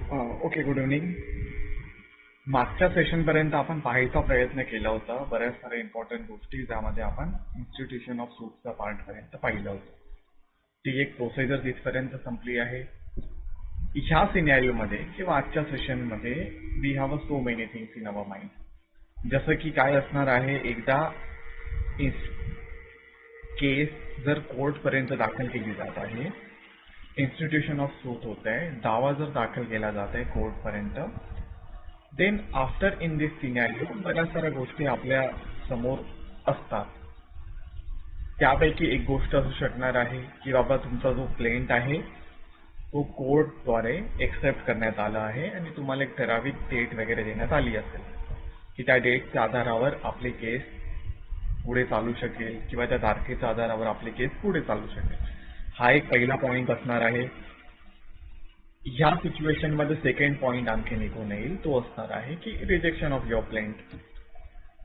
Okay, good evening. मागच्या सेशनपर्यंत आपण पाहायचा प्रयत्न केला होता. बऱ्याच साऱ्या इम्पॉर्टंट गोष्टी ज्यामध्ये आपण इन्स्टिट्यूशन ऑफ सूटचा पार्टपर्यंत पाहिलं होतं. ती एक प्रोसिजर तिथपर्यंत संपली आहे. ह्या सिनॅरिओमध्ये किंवा आजच्या सेशनमध्ये we have so many things in our mind. जसं की काय असणार आहे, एकदा केस जर कोर्टपर्यंत दाखल केली जात आहे, इन्स्टिट्यूशन ऑफ सूट होत आहे, दावा जर दाखल केला जात आहे कोर्टपर्यंत, then after in this scenario बऱ्याच साऱ्या गोष्टी आपल्या समोर असतात. त्यापैकी एक गोष्ट असू शकणार आहे की बाबा तुमचा जो क्लेंट आहे तो कोर्टद्वारे एक्सेप्ट करण्यात आला आहे आणि तुम्हाला एक ठराविक डेट वगैरे देण्यात आली असेल की त्या डेटच्या आधारावर आपली केस पुढे चालू शकेल किंवा त्या तारखेच्या आधारावर आपली केस पुढे चालू शकेल. हा एक पहिला पॉइंट असणार आहे. ह्या सिच्युएशनमध्ये सेकंड पॉइंट आणखी निघून येईल, तो असणार आहे की रिजेक्शन ऑफ युअर क्लेंट,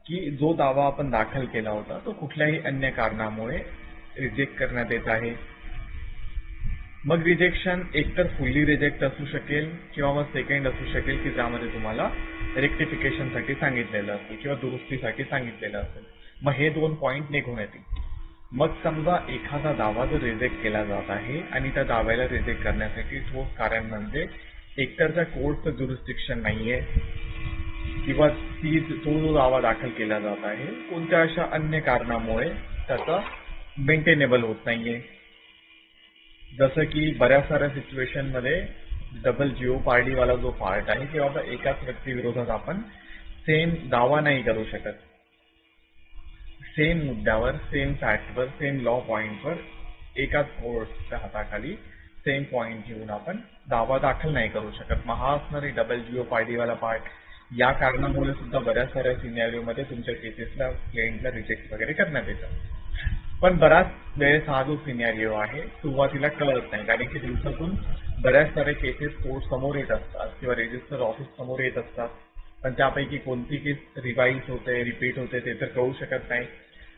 की जो दावा आपण दाखल केला होता तो कुठल्याही अन्य कारणामुळे रिजेक्ट करण्यात येत आहे. मग रिजेक्शन एकतर फुल्ली रिजेक्ट असू शकेल किंवा मग सेकंड असू शकेल की ज्यामध्ये तुम्हाला रेक्टिफिकेशनसाठी सांगितलेलं असेल किंवा दुरुस्तीसाठी सांगितलेलं असेल. मग हे दोन पॉइंट निघून येतील. मग समजा एखादा दावा जर रिजेक्ट केला जात आहे आणि त्या दाव्याला रिजेक्ट करण्यासाठी ठोस कारण म्हणजे एकतर त्या कोर्टचं जुरिस्डिक्शन नाहीये किंवा तो जो दावा दाखल केला जात आहे कोणत्या अशा अन्य कारणामुळे त्याचा मेंटेनेबल होत नाहीये. जसं की बऱ्याच साऱ्या सिच्युएशनमध्ये डबल जिओ पार्टीवाला जो पार्ट आहे की बाबा एकाच व्यक्तीविरोधात आपण सेम दावा नाही करू शकत, सेम मुद्द्यावर, सेम फॅक्टवर, सेम लॉ पॉइंटवर एकाच कोर्टच्या हाताखाली सेम पॉइंट घेऊन आपण दावा दाखल नाही करू शकत. मग हा असणारी डबल जिओ पार्टीवाला पार्ट. या कारणामुळे सुद्धा बऱ्याच साऱ्या सिनॅरिओमध्ये तुमच्या केसेसला क्लायंटला रिजेक्ट वगैरे करण्यात येतं. पण बराच वेळेस हा जो सिनॅरिओ आहे सुरुवातीला कळत नाही, कारण की दिवसातून बऱ्याच सारे केसेस कोर्ट समोर येत असतात किंवा रजिस्टर ऑफिस समोर येत असतात, पण त्यापैकी कोणती केस रिवाइज होते, रिपीट होते ते तर कळू शकत नाही.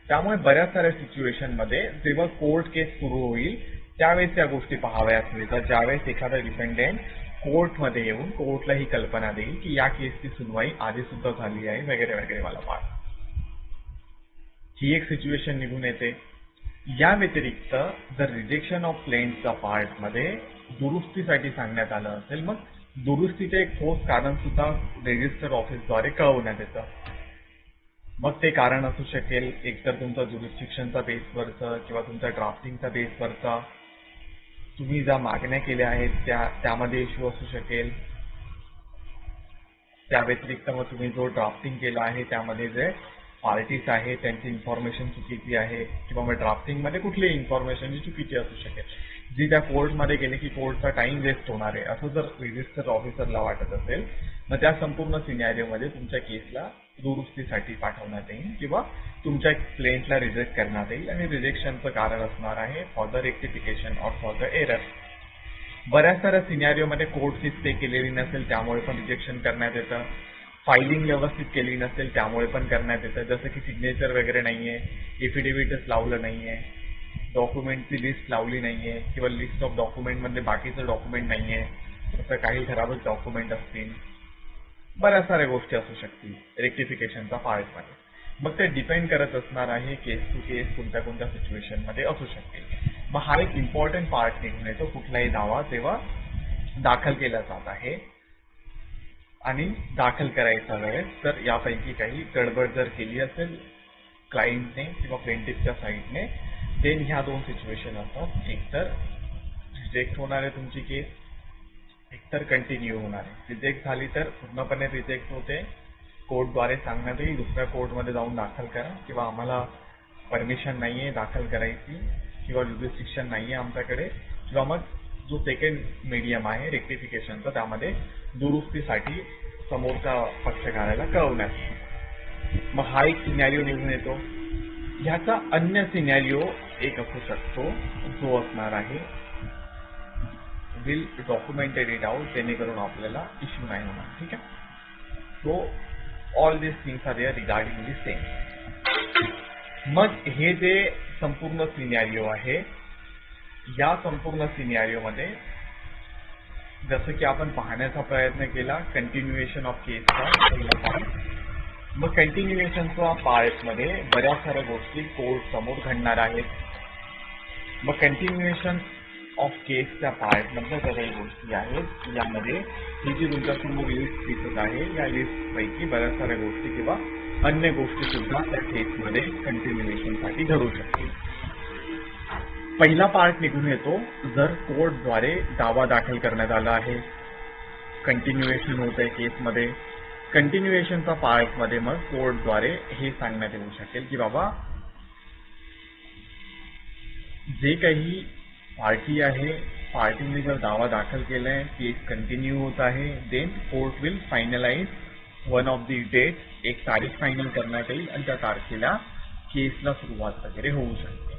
त्यामुळे बऱ्याच साऱ्या सिच्युएशनमध्ये जेव्हा कोर्ट केस सुरू होईल त्यावेळेस या गोष्टी पाहाव्यास मिळतात, ज्यावेळेस एखादा डिफेंडेंट कोर्टमध्ये येऊन कोर्टला ही कल्पना देईल की या केसची सुनवाई आधी सुद्धा झाली आहे वगैरे वगैरे. मला पाठ ही एक सिच्युएशन निघून येते. या व्यतिरिक्त जर रिजेक्शन ऑफ क्लेंटच्या पार्टमध्ये दुरुस्तीसाठी सांगण्यात आलं असेल, मग दुरुस्तीचे एक ठोस कारण सुद्धा रजिस्टर ऑफिसद्वारे कळवण्यात येतं. मग ते कारण असू शकेल एकतर तुमचा जुरिस्डिक्शनचा बेसवरचं किंवा तुमच्या ड्राफ्टिंगचा बेसवरचा, तुम्ही ज्या मागण्या केल्या आहेत त्यामध्ये इश्यू असू शकेल. त्या व्यतिरिक्त मग तुम्ही जो ड्राफ्टिंग केला आहे त्यामध्ये जे पार्टीज आहे त्यांची इन्फॉर्मेशन चुकीची आहे किंवा मग ड्राफ्टिंगमध्ये कुठलीही इन्फॉर्मेशन चुकीची असू शकेल जी त्या कोर्टमध्ये गेली की कोर्टचा टाइम वेस्ट होणार आहे असं जर रजिस्टर ऑफिसरला वाटत असेल, मग त्या संपूर्ण सिनॅरिओमध्ये तुमच्या केसला दुरुस्तीसाठी पाठवण्यात येईल किंवा तुमच्या क्लेंटला रिजेक्ट करण्यात येईल आणि रिजेक्शनचं कारण असणार आहे for the rectification or for the error. बऱ्याच साऱ्या सिनॅरिओमध्ये कोर्टची स्टे केलेली नसेल त्यामुळे पण रिजेक्शन करण्यात येतं. फायलिंग व्यवस्थित केली नसेल त्यामुळे पण करण्यात येतं, जसं की सिग्नेचर वगैरे नाहीये, एफिडेव्हिटच लावलं नाहीये, डॉक्युमेंटची लिस्ट लावली नाहीये किंवा लिस्ट ऑफ डॉक्युमेंटमध्ये बाकीचं डॉक्युमेंट नाहीये, तसं काही ठराविक डॉक्युमेंट असतील, बऱ्याच साऱ्या गोष्टी असू शकतील रेक्टिफिकेशनचा पार्टमध्ये. मग ते डिपेंड करत असणार आहे केस टू केस, कोणत्या कोणत्या सिच्युएशनमध्ये असू शकते. मग हा एक इम्पॉर्टंट पार्ट निघून येतो कुठलाही दावा जेव्हा दाखल केला जात आहे आणि दाखल करायचा वेळेस तर यापैकी काही गडबड जर केली असेल क्लायंटने किंवा प्लेंटिफच्या साईडने, देन ह्या दोन सिच्युएशन असतात. एकतर रिजेक्ट होणार आहे तुमची केस, एकतर कंटिन्यू होणार आहे. रिजेक्ट झाली तर पूर्णपणे रिजेक्ट होते, कोर्टद्वारे सांगण्यात येईल दुसऱ्या कोर्टमध्ये जाऊन दाखल करा किंवा आम्हाला परमिशन नाहीये दाखल करायची किंवा जुरिस्डिक्शन नाहीये आमच्याकडे, किंवा मग जो सेकंड मीडियम आहे रेक्टिफिकेशनचा त्यामध्ये दुरुस्तीसाठी समोरच्या पक्षकाराला कळवण्यात येईल. मग हा एक सिनॅरिओ निघून येतो. ह्याचा अन्य सिनॅरिओ एक असू शकतो जो असणार आहे विल डॉक्युमेंटेड इट आउट, जेणेकरून आपल्याला इश्यू नाही होणार. ठीक आहे. So all this things are there regarding this same. मग हे जे संपूर्ण सिनॅरिओ आहे या संपूर्ण सिनॅरिओमध्ये जसं की आपण पाहण्याचा प्रयत्न केला कंटिन्युएशन ऑफ केसचा पहिला पार्ट. मग कंटिन्युएशनच्या पार्टमध्ये बऱ्याच साऱ्या गोष्टी कोर्ट समोर घडणार आहेत. मग कंटिन्युएशन ऑफ केसच्या पार्टमधल्या ज्या काही गोष्टी आहेत यामध्ये ही जी तुमच्यासमोर लिस्ट दिसत आहे या लिस्टपैकी बऱ्याच साऱ्या गोष्टी किंवा अन्य गोष्टी सुद्धा त्या केसमध्ये कंटिन्युएशनसाठी घडू शकतील. पहिला पार्ट निघून येतो जर कोर्टद्वारे दावा दाखल करण्यात आला आहे, कंटिन्युएशन होत आहे केसमध्ये. कंटिन्युएशनचा पार्टमध्ये मग कोर्टद्वारे हे सांगण्यात येऊ शकेल की बाबा जे काही पार्टी आहे पार्टीने जर दावा दाखल केलाय केस कंटिन्यू होत आहे then court will finalize one of the date, एक तारीख फायनल करण्यात येईल आणि त्या तारखेला केसला सुरुवात वगैरे होऊ शकते.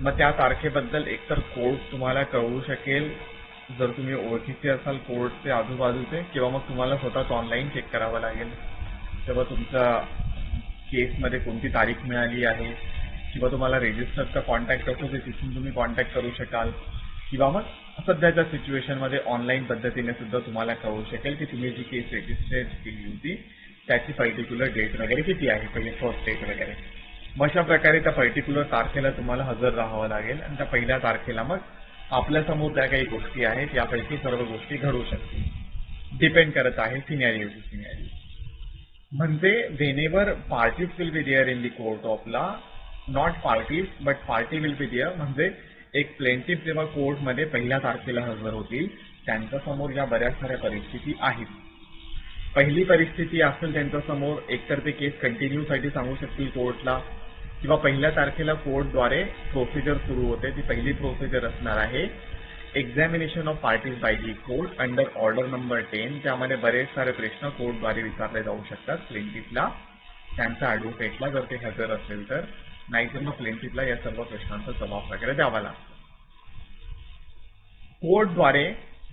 मग त्या तारखेबद्दल एकतर कोर्ट तुम्हाला कळवू शकेल जर तुम्ही ओळखीचे असाल कोर्टचे आजूबाजूचे, किंवा मग तुम्हाला स्वतःच ऑनलाईन चेक करावं लागेल तेव्हा तुमच्या केसमध्ये कोणती तारीख मिळाली आहे, किंवा तुम्हाला रजिस्टरचा कॉन्टॅक्ट असतो ते तिथून तुम्ही कॉन्टॅक्ट करू शकाल, किंवा मग सध्याच्या सिच्युएशनमध्ये ऑनलाईन पद्धतीने सुद्धा तुम्हाला कळू शकेल की तुम्ही जी केस रजिस्टर केली होती त्याची पर्टिक्युलर डेट वगैरे किती आहे, पहिले फर्स्ट डेट वगैरे. मग अशा प्रकारे त्या पर्टिक्युलर तारखेला तुम्हाला हजर राहावं लागेल आणि त्या पहिल्या तारखेला मग आपल्यासमोर त्या काही गोष्टी आहेत यापैकी सर्व गोष्टी घडू शकतील. डिपेंड करत आहे सिनॅरिओ टू सिनॅरिओ. म्हणजे whenever parties will be there in the court of law, not parties but party will be there. म्हणजे एक प्लेंटिफ जेव्हा कोर्टमध्ये पहिल्या तारखेला हजर होतील त्यांच्या समोर या बऱ्याच साऱ्या परिस्थिती आहेत. पहिली परिस्थिती असेल त्यांच्या समोर एकतर ते केस कंटिन्यूसाठी सांगू शकतील कोर्टला, किंवा पहिल्या तारखेला कोर्टद्वारे प्रोसिजर सुरू होते. ती पहिली प्रोसिजर असणार आहे examination of parties by the court under order number 10. त्यामध्ये बरेच सारे प्रश्न कोर्टद्वारे विचारले जाऊ शकतात प्लेंटिफला, त्यांच्या ॲडव्होकेटला जर ते हजर असेल तर, नाहीतर मग प्लेंटिफला या सर्व प्रश्नांचा जबाब वगैरे द्यावा लागतो. कोर्टद्वारे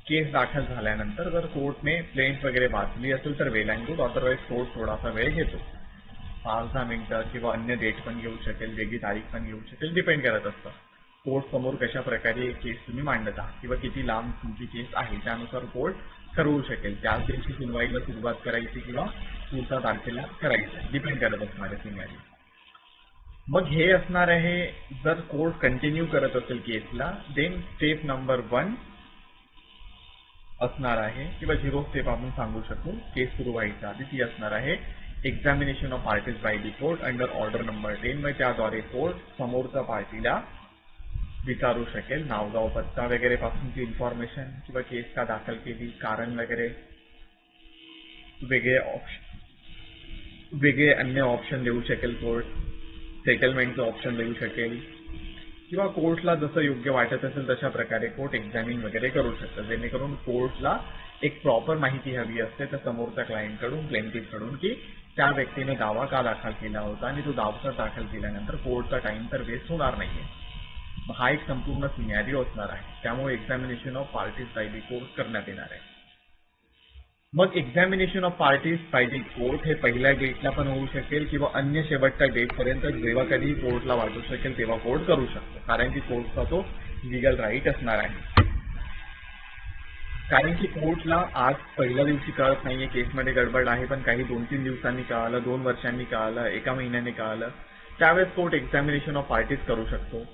केस दाखल झाल्यानंतर जर कोर्टने प्लेंट वगैरे वाचली असेल तर वेल अँड गुड, अदरवाईज कोर्ट थोडासा वेळ घेतो, 5-10 मिनिटं किंवा अन्य डेट पण घेऊ शकेल, वेगळी तारीख पण घेऊ शकेल, डिपेंड करत असतं कोर्ट समोर कशा प्रकारे केस तुम्ही मांडत आहात किंवा किती लांब तुमची केस आहे त्यानुसार कोर्ट ठरवू शकेल त्याच दिवशी सुनवाईला सुरुवात करायची किंवा पुढच्या तारखेला करायची, डिपेंड करत असणार आहे सिनॅरिओ. मग हे असणार आहे जर कोर्ट कंटिन्यू करत असेल केसला देन स्टेप नंबर 1 असणार आहे किंवा 0 स्टेप आपण सांगू शकतो केस सुरू व्हायच्या आधी, ती असणार आहे examination of parties by the court under order number 10. मग त्याद्वारे कोर्ट समोरच्या पार्टीला विचारू शकेल नावगाव पत्ता वगैरे पासूनची इन्फॉर्मेशन, किंवा केस का दाखल केली, कारण वगैरे, वेगळे अन्य ऑप्शन देऊ शकेल कोर्ट, सेटलमेंटचं ऑप्शन देऊ शकेल, किंवा कोर्टला जसं योग्य वाटत असेल तशा प्रकारे कोर्ट एक्झामिन वगैरे करू शकतं, जेणेकरून कोर्टला एक प्रॉपर माहिती हवी असते त्या समोरच्या क्लायंटकडून, प्लेंटिफकडून, की त्या व्यक्तीने दावा का दाखल केला होता आणि तो दावा दाखल केल्यानंतर कोर्टचा टाइम तर वेस्ट होणार नाहीये. हा एक संपूर्ण सिनॅरिओ असणार आहे. त्यामुळे examination of parties by the court करण्यात येणार आहे. मग examination of parties by the court हे पहिल्या डेटला पण होऊ शकेल किंवा अन्य शेवटच्या डेटपर्यंत जेव्हा कधी कोर्टला वाटू शकेल तेव्हा कोर्ट करू शकतो, कारण की कोर्टचा तो लिगल राईट असणार आहे. कारण की कोर्टला आज पहिल्या दिवशी कळत नाहीये केसमध्ये गडबड आहे, पण काही 2-3 दिवसांनी कळालं, 2 वर्षांनी कळालं, 1 महिन्याने कळालं, त्यावेळेस कोर्ट एक्झामिनेशन ऑफ पार्टीज करू शकतो.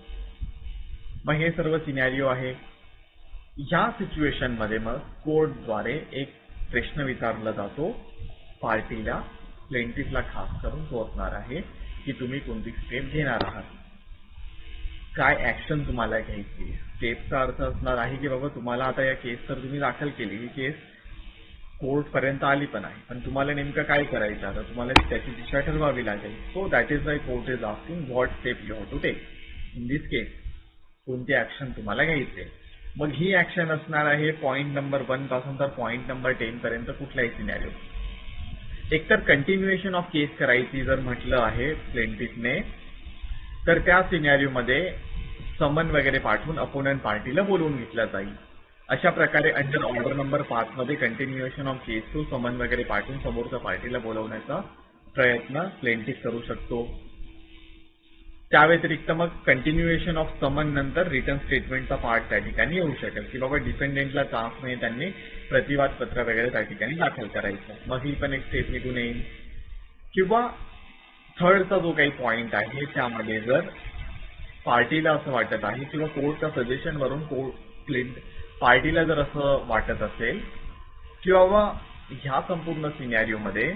मग हे सर्व सिनॅरिओ आहे. या सिच्युएशनमध्ये मग कोर्टद्वारे एक प्रश्न विचारला जातो पार्टीला, प्लेंटिफला खास करून तो असणार आहे की तुम्ही कोणती स्टेप घेणार आहात, काय ऍक्शन तुम्हाला घ्यायची. स्टेपचा अर्थ असणार आहे की बाबा तुम्हाला आता या केस तर तुम्ही दाखल केली, ही केस कोर्टपर्यंत आली पण आहे, पण तुम्हाला नेमकं काय करायचं आता, तुम्हाला त्याची दिशा ठरवावी लागेल. So that is why court is asking what step you have to take in this case, कोणती ऍक्शन तुम्हाला घ्यायची. मग ही ऍक्शन असणार आहे पॉईंट नंबर 1 पासून तर पॉईंट नंबर 10 पर्यंत कुठलाही सिनॅरिओ. एकतर कंटिन्युएशन ऑफ केस करायची जर म्हटलं आहे प्लेंटिफने तर त्या सिनॅरिओमध्ये समन वगैरे पाठवून अपोनंट पार्टीला बोलवून घेतलं जाईल. अशा प्रकारे अंडर ऑर्डर नंबर 5 मध्ये continuation of case to someone वगैरे पाठवून समोरच्या पार्टीला बोलवण्याचा प्रयत्न प्लेंटिफ करू शकतो. त्या व्यतिरिक्त मग कंटिन्युएशन ऑफ समन नंतर रिटर्न स्टेटमेंटचा पार्ट त्या ठिकाणी येऊ शकेल की बाबा डिफेंडेंटला चान्स नाही, त्यांनी प्रतिवाद पत्र वगैरे त्या ठिकाणी दाखल करायचं, मग ही पण एक स्टेप निघून येईल. किंवा थर्डचा जो काही पॉइंट आहे त्यामध्ये जर पार्टीला असं वाटत आहे किंवा कोर्टच्या सजेशन वरून पार्टीला जर असं वाटत असेल की बाबा ह्या संपूर्ण सिनॅरिओमध्ये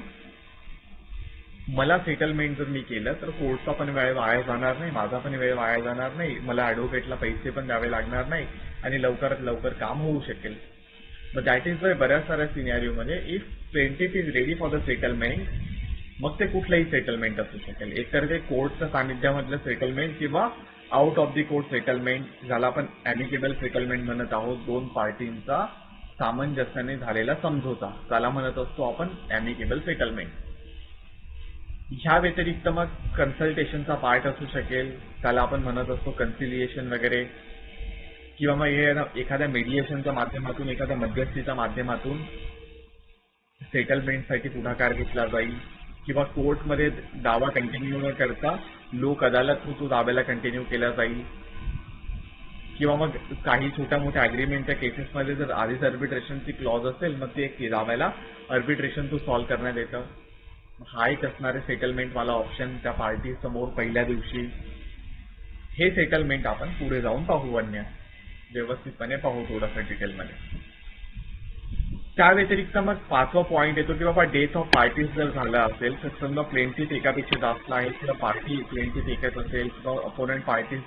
मला सेटलमेंट जर मी केलं तर कोर्टचा पण वेळ वाया जाणार नाही, माझा पण वेळ वाया जाणार नाही, मला ॲडव्होकेटला पैसे पण द्यावे लागणार नाही आणि लवकरात लवकर काम होऊ शकेल. मग दॅट इज वाय बऱ्याच साऱ्या सिनॅरिओमध्ये if plaintiff is ready for the settlement, मग ते कुठलंही सेटलमेंट असू शकेल, एकतर ते कोर्टच्या सानिध्यामधलं सेटलमेंट किंवा out of the court settlement, ज्याला आपण ॲमिकेबल सेटलमेंट म्हणत आहोत, दोन पार्टींचा सामंजस्याने झालेला समझोता, त्याला म्हणत असतो आपण ॲमिकेबल सेटलमेंट. ह्या व्यतिरिक्त मग कन्सल्टेशनचा पार्ट असू शकेल, त्याला आपण म्हणत असतो कन्सिलिएशन वगैरे, किंवा मग हे एखाद्या मेडिएशनच्या माध्यमातून, एखाद्या मध्यस्थीच्या माध्यमातून सेटलमेंटसाठी पुढाकार घेतला जाईल, किंवा कोर्टमध्ये दावा कंटिन्यू न करता लोक अदालत थ्रू दाव्याला कंटिन्यू केला जाईल, किंवा मग काही छोट्या मोठ्या अग्रीमेंटच्या केसेसमध्ये जर आधीच अर्बिट्रेशनची क्लॉज असेल मग ते दाव्याला अर्बिट्रेशन थ्रू सॉल्व्ह करण्यात येतं. हा एक असणारे सेटलमेंटवाला ऑप्शन त्या पार्टी समोर पहिल्या दिवशी. हे सेटलमेंट आपण पुढे जाऊन पाहू, अन्य व्यवस्थितपणे पाहू थोडंसं डिटेलमध्ये. त्या व्यतिरिक्त मग पाचवा पॉईंट येतो की बाबा डेथ ऑफ पार्टीज जर झालं असेल तर समजा प्लेंटिफ एकापेक्षा जास्त आहे किंवा पार्टी प्लेंटिफ एकच असेल किंवा अपोनंट पार्टीज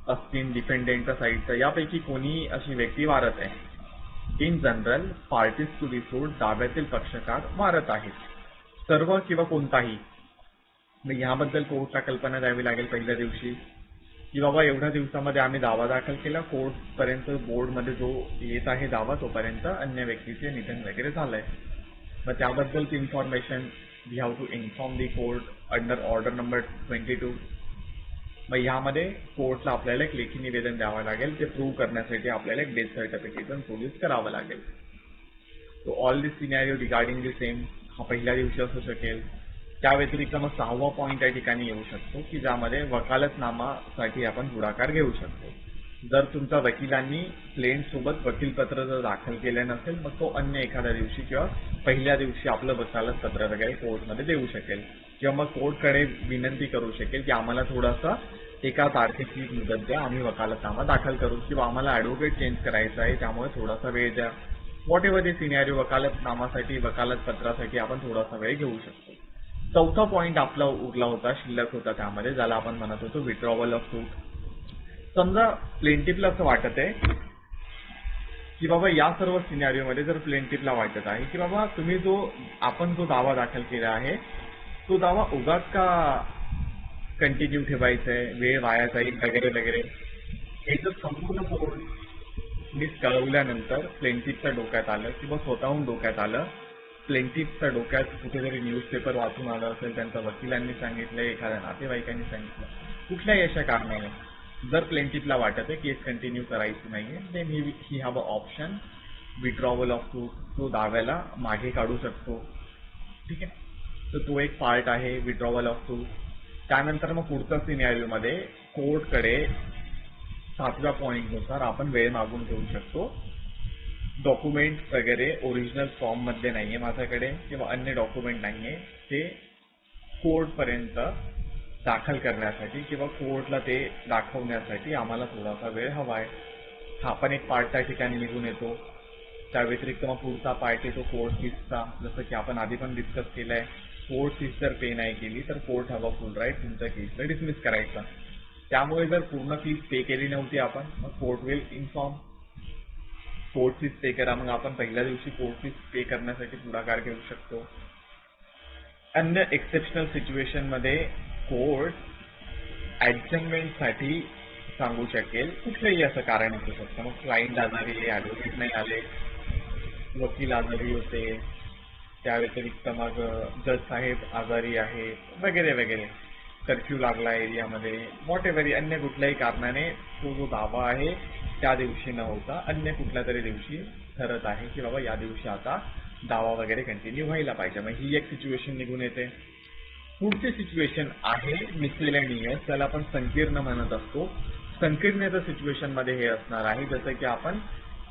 असतील डिफेंडेंटच्या साईडचं, यापैकी कोणी अशी व्यक्ती वारत आहे. In general parties to be सूट दाव्यातील पक्षकार वारत आहेत, सर्व किंवा कोणताही. मग याबद्दल कोर्टला कल्पना द्यावी लागेल पहिल्या दिवशी की बाबा एवढ्या दिवसामध्ये आम्ही दावा दाखल केला, कोर्टपर्यंत बोर्डमध्ये जो येत आहे दावा तोपर्यंत अन्य व्यक्तीचे निधन वगैरे झालंय. मग त्याबद्दलची information we have to inform the court under order number 22. मग यामध्ये कोर्टला आपल्याला एक लेखी निवेदन द्यावं लागेल, ते प्रूव्ह करण्यासाठी आपल्याला एक डेथ सर्टिफिकेशन प्रोड्यूस करावं लागेल. So all this scenario regarding the same हा पहिल्या दिवशी असू शकेल. त्या व्यतिरिक्त मग सहावा पॉईंट या ठिकाणी येऊ शकतो की ज्यामध्ये वकालतनामासाठी आपण पुढाकार घेऊ शकतो. जर तुमच्या वकिलांनी क्लायंटसोबत वकीलपत्र जर दाखल केलं नसेल मग तो अन्य एखाद्या दिवशी किंवा पहिल्या दिवशी आपलं वकालत पत्र वगैरे कोर्टमध्ये देऊ शकेल, किंवा मग कोर्टकडे विनंती करू शकेल की आम्हाला थोडासा एका तारखेची मुदत द्या, आम्ही वकालतनामा दाखल करू, किंवा आम्हाला ॲडव्होकेट चेंज करायचा आहे त्यामुळे थोडासा वेळ द्या. व्हॉट एव्हर दी सिनॅरिओ, वकालतनामासाठी वकालतपत्रासाठी आपण थोडासा वेळ घेऊ शकतो. चौथा पॉईंट आपला उरला होता, शिल्लक होता त्यामध्ये, ज्याला आपण म्हणत होतो विड्रॉवल ऑफ सूट. समजा प्लेंटिफला असं वाटत आहे की बाबा या सर्व सिनॅरिओमध्ये जर प्लेंटिफला वाटत आहे की बाबा तुम्ही आपण जो दावा दाखल केला आहे तो दावा उगाच का कंटिन्यू ठेवायचा आहे, वेळ वाया जाईल वगैरे वगैरे, हे जर संपूर्ण कोर्टने कळवल्यानंतर प्लेंटिफच्या डोक्यात आलं किंवा स्वतःहून डोक्यात आलं, प्लेंटिफच्या डोक्यात कुठेतरी न्यूजपेपर वाचून आलं असेल, त्यांच्या वकिलांनी सांगितलं, एखाद्या नातेवाईकांनी सांगितलं, कुठल्याही अशा कारणाने जर प्लेंटिफला वाटत आहे केस कंटिन्यू करायची नाहीये, then he have a option withdrawal of suit, तो दाव्याला मागे काढू शकतो. ठीक आहे, तर तो एक पार्ट आहे विड्रॉवल ऑफ सूट. त्यानंतर मग पुढच्या सिनॅरिओमध्ये कोर्टकडे 7व्या पॉईंटनुसार आपण वेळ मागून घेऊ शकतो. डॉक्युमेंट वगैरे ओरिजिनल फॉर्म मध्ये नाहीये माझ्याकडे किंवा अन्य डॉक्युमेंट नाहीये, ते कोर्टपर्यंत दाखल करण्यासाठी किंवा कोर्टला ते दाखवण्यासाठी आम्हाला थोडासा वेळ हवा आहे. हा पण एक पार्ट त्या ठिकाणी निघून येतो. त्या व्यतिरिक्त मग पुढचा पार्ट येतो कोर्ट फीसचा, जसं की आपण आधी पण डिस्कस केलंय. कोर्ट फीस जर पे नाही केली तर कोर्ट हवा फुल राईट तुमच्या केसला डिसमिस करायचा. त्यामुळे जर पूर्ण फीस पे केली नव्हती आपण, मग court will inform court fees pay करा, मग आपण पहिल्या दिवशी कोर्ट फीस पे करण्यासाठी पुढाकार घेऊ शकतो. अन्य एक्सेप्शनल सिच्युएशन मध्ये कोर्ट ॲडजमेंटसाठी सांगू शकेल, कुठलंही असं कारण असू शकतं. मग क्लायंट आजारी आहे, ॲडव्होकेट नाही आले, वकील आजारी होते, त्या व्यतिरिक्त मग जज साहेब आजारी आहे वगैरे वगैरे, कर्फ्यू लागला एरियामध्ये, व्हॉट एव्हर अन्य कुठल्याही कारणाने तो जो दावा आहे त्या दिवशी न होता अन्य कुठल्या तरी दिवशी ठरत आहे की बाबा या दिवशी आता दावा वगैरे कंटिन्यू व्हायला पाहिजे. मग ही एक सिच्युएशन निघून येते. पुढची सिच्युएशन आहे मिसलेनियस, त्याला आपण संकीर्ण म्हणत असतो. संकीर्णतेच्या सिच्युएशन मध्ये हे असणार आहे, जसं की आपण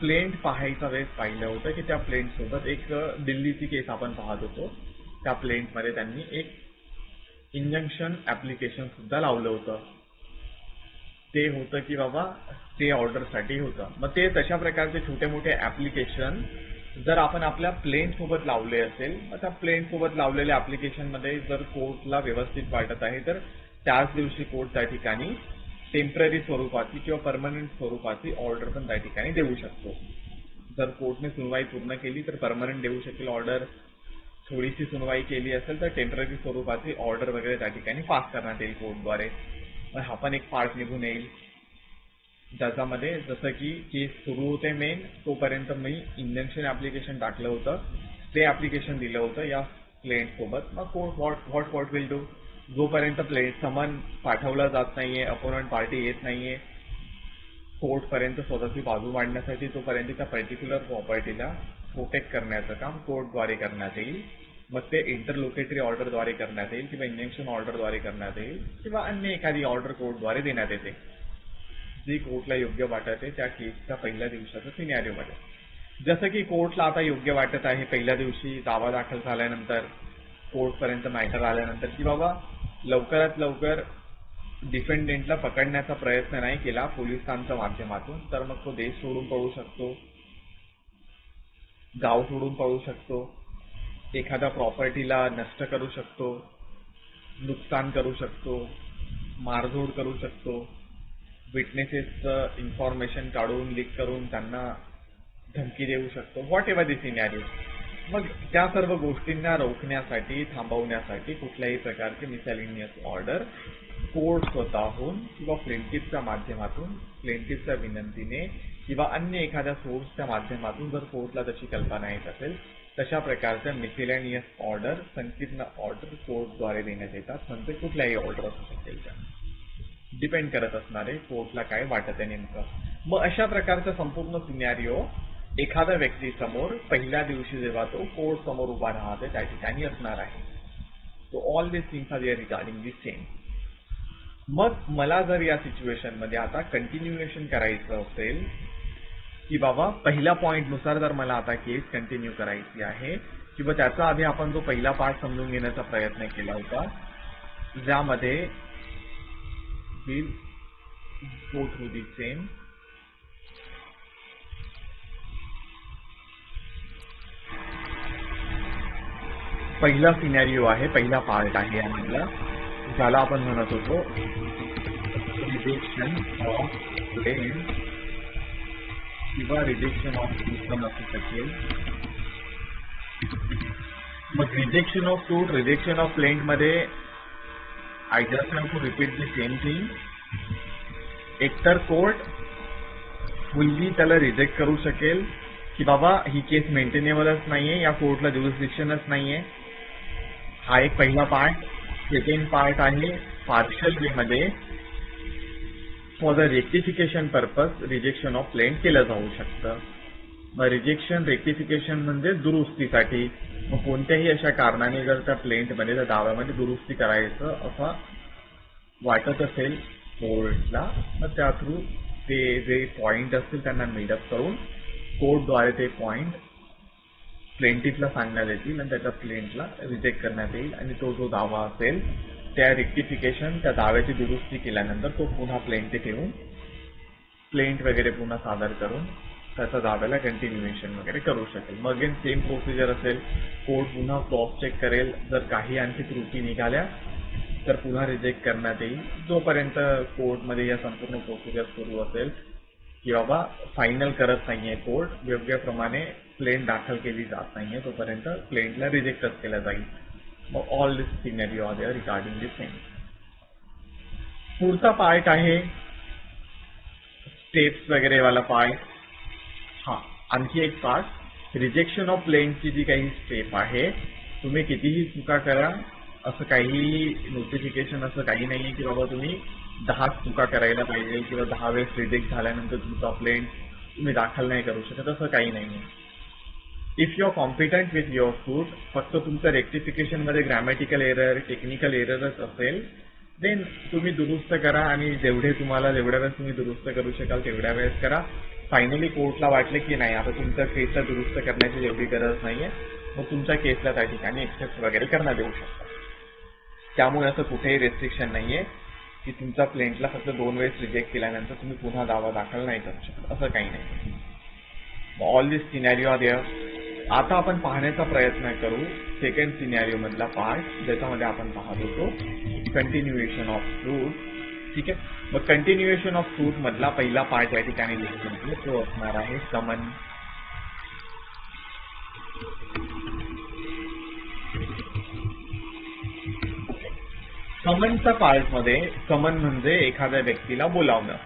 प्लेंट पाहायचा वेळेस पाहिलं होतं की त्या प्लेंट सोबत एक दिल्लीची केस आपण पाहत होतो. त्या प्लेंट मध्ये त्यांनी एक इंजंक्शन ऍप्लिकेशन सुद्धा लावलं होतं. ते होतं की बाबा स्टे ऑर्डरसाठी होतं. मग ते तशा प्रकारचे छोटे मोठे ऍप्लिकेशन जर आपण आपल्या प्लेन सोबत लावले असेल, मग त्या प्लेन सोबत लावलेल्या ऍप्लिकेशन मध्ये जर कोर्टला व्यवस्थित वाटत आहे तर त्याच दिवशी कोर्ट त्या ठिकाणी टेम्पररी स्वरूपाची किंवा परमनंट स्वरूपाची ऑर्डर पण त्या ठिकाणी देऊ शकतो. जर कोर्टने सुनवाई पूर्ण केली तर परमनंट देऊ शकेल ऑर्डर, थोडीशी सुनवाई केली असेल तर टेम्पररी स्वरूपाची ऑर्डर वगैरे त्या ठिकाणी पास करण्यात येईल कोर्टद्वारे. हा पण एक पार्ट निघून येईल, ज्याच्यामध्ये जसं की केस सुरू होते मेन तोपर्यंत मी इंजंक्शन ऍप्लिकेशन टाकलं होतं, स्टे ऍप्लिकेशन दिलं होतं या प्लेंट सोबत. मग कोर्ट व्हॉट विल डू, जोपर्यंत प्लेंट समन पाठवला जात नाहीये, अपोनंट पार्टी येत नाहीये कोर्ट पर्यंत स्वतःची बाजू मांडण्यासाठी, तोपर्यंत त्या पर्टिक्युलर प्रॉपर्टीला प्रोटेक्ट करण्याचं काम कोर्टद्वारे करण्यात येईल. मग ते इंटरलोकेटरी ऑर्डरद्वारे करण्यात येईल किंवा इंजंक्शन ऑर्डरद्वारे करण्यात येईल किंवा अन्य एखादी ऑर्डर कोर्टद्वारे देण्यात येते, जी कोर्टला योग्य वाटते त्या केसच्या पहिल्या दिवसाच्या सिनॅरिओमध्ये. जसं की कोर्टला आता योग्य वाटत आहे पहिल्या दिवशी दावा दाखल झाल्यानंतर, कोर्टपर्यंत मॅटर आल्यानंतर, की बाबा लवकरात लवकर डिफेंडेंटला पकडण्याचा प्रयत्न नाही केला पोलिसांच्या माध्यमातून, तर मग तो देश सोडून पळू शकतो, गाव सोडून पळू शकतो, एखाद्या प्रॉपर्टीला नष्ट करू शकतो, नुकसान करू शकतो, मारझोड करू शकतो, विटनेसेसचं इन्फॉर्मेशन काढून लीक करून त्यांना धमकी देऊ शकतो, व्हॉट एव्हर दी सिनॅरिओ. मग त्या सर्व गोष्टींना रोखण्यासाठी, थांबवण्यासाठी कुठल्याही प्रकारचे मिसलेनियस ऑर्डर कोर्ट स्वतःहून किंवा प्लेंटिफच्या माध्यमातून, प्लेंटिफच्या विनंतीने किंवा अन्य एखाद्या सोर्सच्या माध्यमातून जर कोर्टला तशी कल्पना येत असेल, तशा प्रकारच्या मिसलेनियस ऑर्डर, संकीर्ण ऑर्डर कोर्टद्वारे देण्यात येतात. म्हणजे कुठल्याही ऑर्डर असू शकेल, त्या डिपेंड करत असणारे कोर्टला काय वाटत आहे नेमकं. मग अशा प्रकारचा संपूर्ण सिनॅरिओ एखाद्या व्यक्तीसमोर पहिल्या दिवशी जेव्हा तो कोर्ट समोर उभा राहते त्या ठिकाणी असणार आहे. So all this things are regarding the same. मग मला जर या सिच्युएशन मध्ये आता कंटिन्युएशन करायचं असेल, की बाबा पहिल्या पॉइंट नुसार जर मला आता केस कंटिन्यू करायची आहे, किंवा त्याचा आधी आपण जो पहिला पार्ट समजून घेण्याचा प्रयत्न केला होता, ज्यामध्ये will go through the same. पहिला सिनॅरिओ आहे, पहिला पार्ट आहे यामधला, ज्याला आपण म्हणत होतो रिजेक्शन ऑफ क्लेम किंवा रिजेक्शन ऑफ सूट असू शकेल. मग rejection of suit, rejection of plaint मध्ये I just have to repeat the same thing. एकतर कोर्ट फुल्ली त्याला रिजेक्ट करू शकेल की बाबा ही केस मेंटेनेबलच नाहीये, या कोर्टला ज्युरिस्डिक्शनच नाहीये. हा एक पहिला पार्ट. सेकंड पार्ट आहे पार्शियल वे मध्ये for the rectification purpose rejection of plaint केलं जाऊ शकतं. मग रिजेक्शन, रेक्टिफिकेशन म्हणजे दुरुस्तीसाठी. मग कोणत्याही अशा कारणाने जर त्या प्लेंटमध्ये, त्या दाव्यामध्ये दुरुस्ती करायचं असं वाटत असेल कोर्टला, मग त्या थ्रू ते जे पॉइंट असतील त्यांना मीडअप करून कोर्टद्वारे ते पॉइंट प्लेंटिफला सांगण्यात येतील आणि त्याच्या प्लेंटला रिजेक्ट करण्यात येईल. आणि तो जो दावा असेल त्या रेक्टिफिकेशन, त्या दाव्याची दुरुस्ती केल्यानंतर तो पुन्हा प्लेंटिफ येऊन प्लेंट वगैरे पुन्हा सादर करून त्याच्या दाव्याला कंटिन्युएशन वगैरे करू शकेल. मग अगेन सेम प्रोसिजर असेल. कोर्ट पुन्हा क्रॉस चेक करेल, जर काही आणखी त्रुटी निघाल्या तर पुन्हा रिजेक्ट करण्यात येईल. जोपर्यंत कोर्टमध्ये या संपूर्ण प्रोसिजर सुरू असेल की बाबा फायनल करत नाहीये कोर्ट, योग्यप्रमाणे प्लेंट दाखल केली जात नाहीये, तोपर्यंत प्लेंटला रिजेक्टच केलं जाईल. मग all this scenario are there regarding this thing. पुढचा पार्ट आहे स्टेप्स वगैरे वाला पार्ट. हा आणखी एक पार्ट, रिजेक्शन ऑफ प्लेंटची जी काही स्टेप आहे, तुम्ही कितीही चुका करा, असं काही नोटिफिकेशन असं काही नाहीये की बाबा तुम्ही 10 चुका करायला पाहिजे किंवा 10 वेळेस रिजेक्ट झाल्यानंतर तुमचा प्लेंट तुम्ही दाखल नाही करू शकत, असं काही नाहीये. If you are competent with your suit, फक्त तुमचं रेक्टिफिकेशन मध्ये ग्रॅमॅटिकल एरर, टेक्निकल एररच असेल, देन तुम्ही दुरुस्त करा आणि जेवढ्या वेळेस तुम्ही दुरुस्त करू शकाल तेवढ्या वेळेस करा. फायनली कोर्टला वाटले की नाही आता तुमच्या केसला दुरुस्त करण्याची एवढी गरज नाहीये, मग तुमच्या केसला त्या ठिकाणी एक्सेप्ट वगैरे करण्यात येऊ शकतात. त्यामुळे असं कुठेही रेस्ट्रिक्शन नाहीये की तुमच्या क्लायंटला फक्त 2 वेळेस रिजेक्ट केल्यानंतर तुम्ही पुन्हा दावा दाखल नाही करू शकत, असं काही नाही. All this scenario are there. आता आपण पाहण्याचा प्रयत्न करू सेकंड सिनॅरिओ मधला पार्ट, ज्याच्यामध्ये आपण पाहत होतो कंटिन्युएशन ऑफ सूट. ठीक आहे, मग कंटिन्युएशन ऑफ सूट मधला पहिला पार्ट या ठिकाणी लिहितो, तो असणार आहे समन. समनच्या पार्टमध्ये समन म्हणजे एखाद्या व्यक्तीला बोलावणं.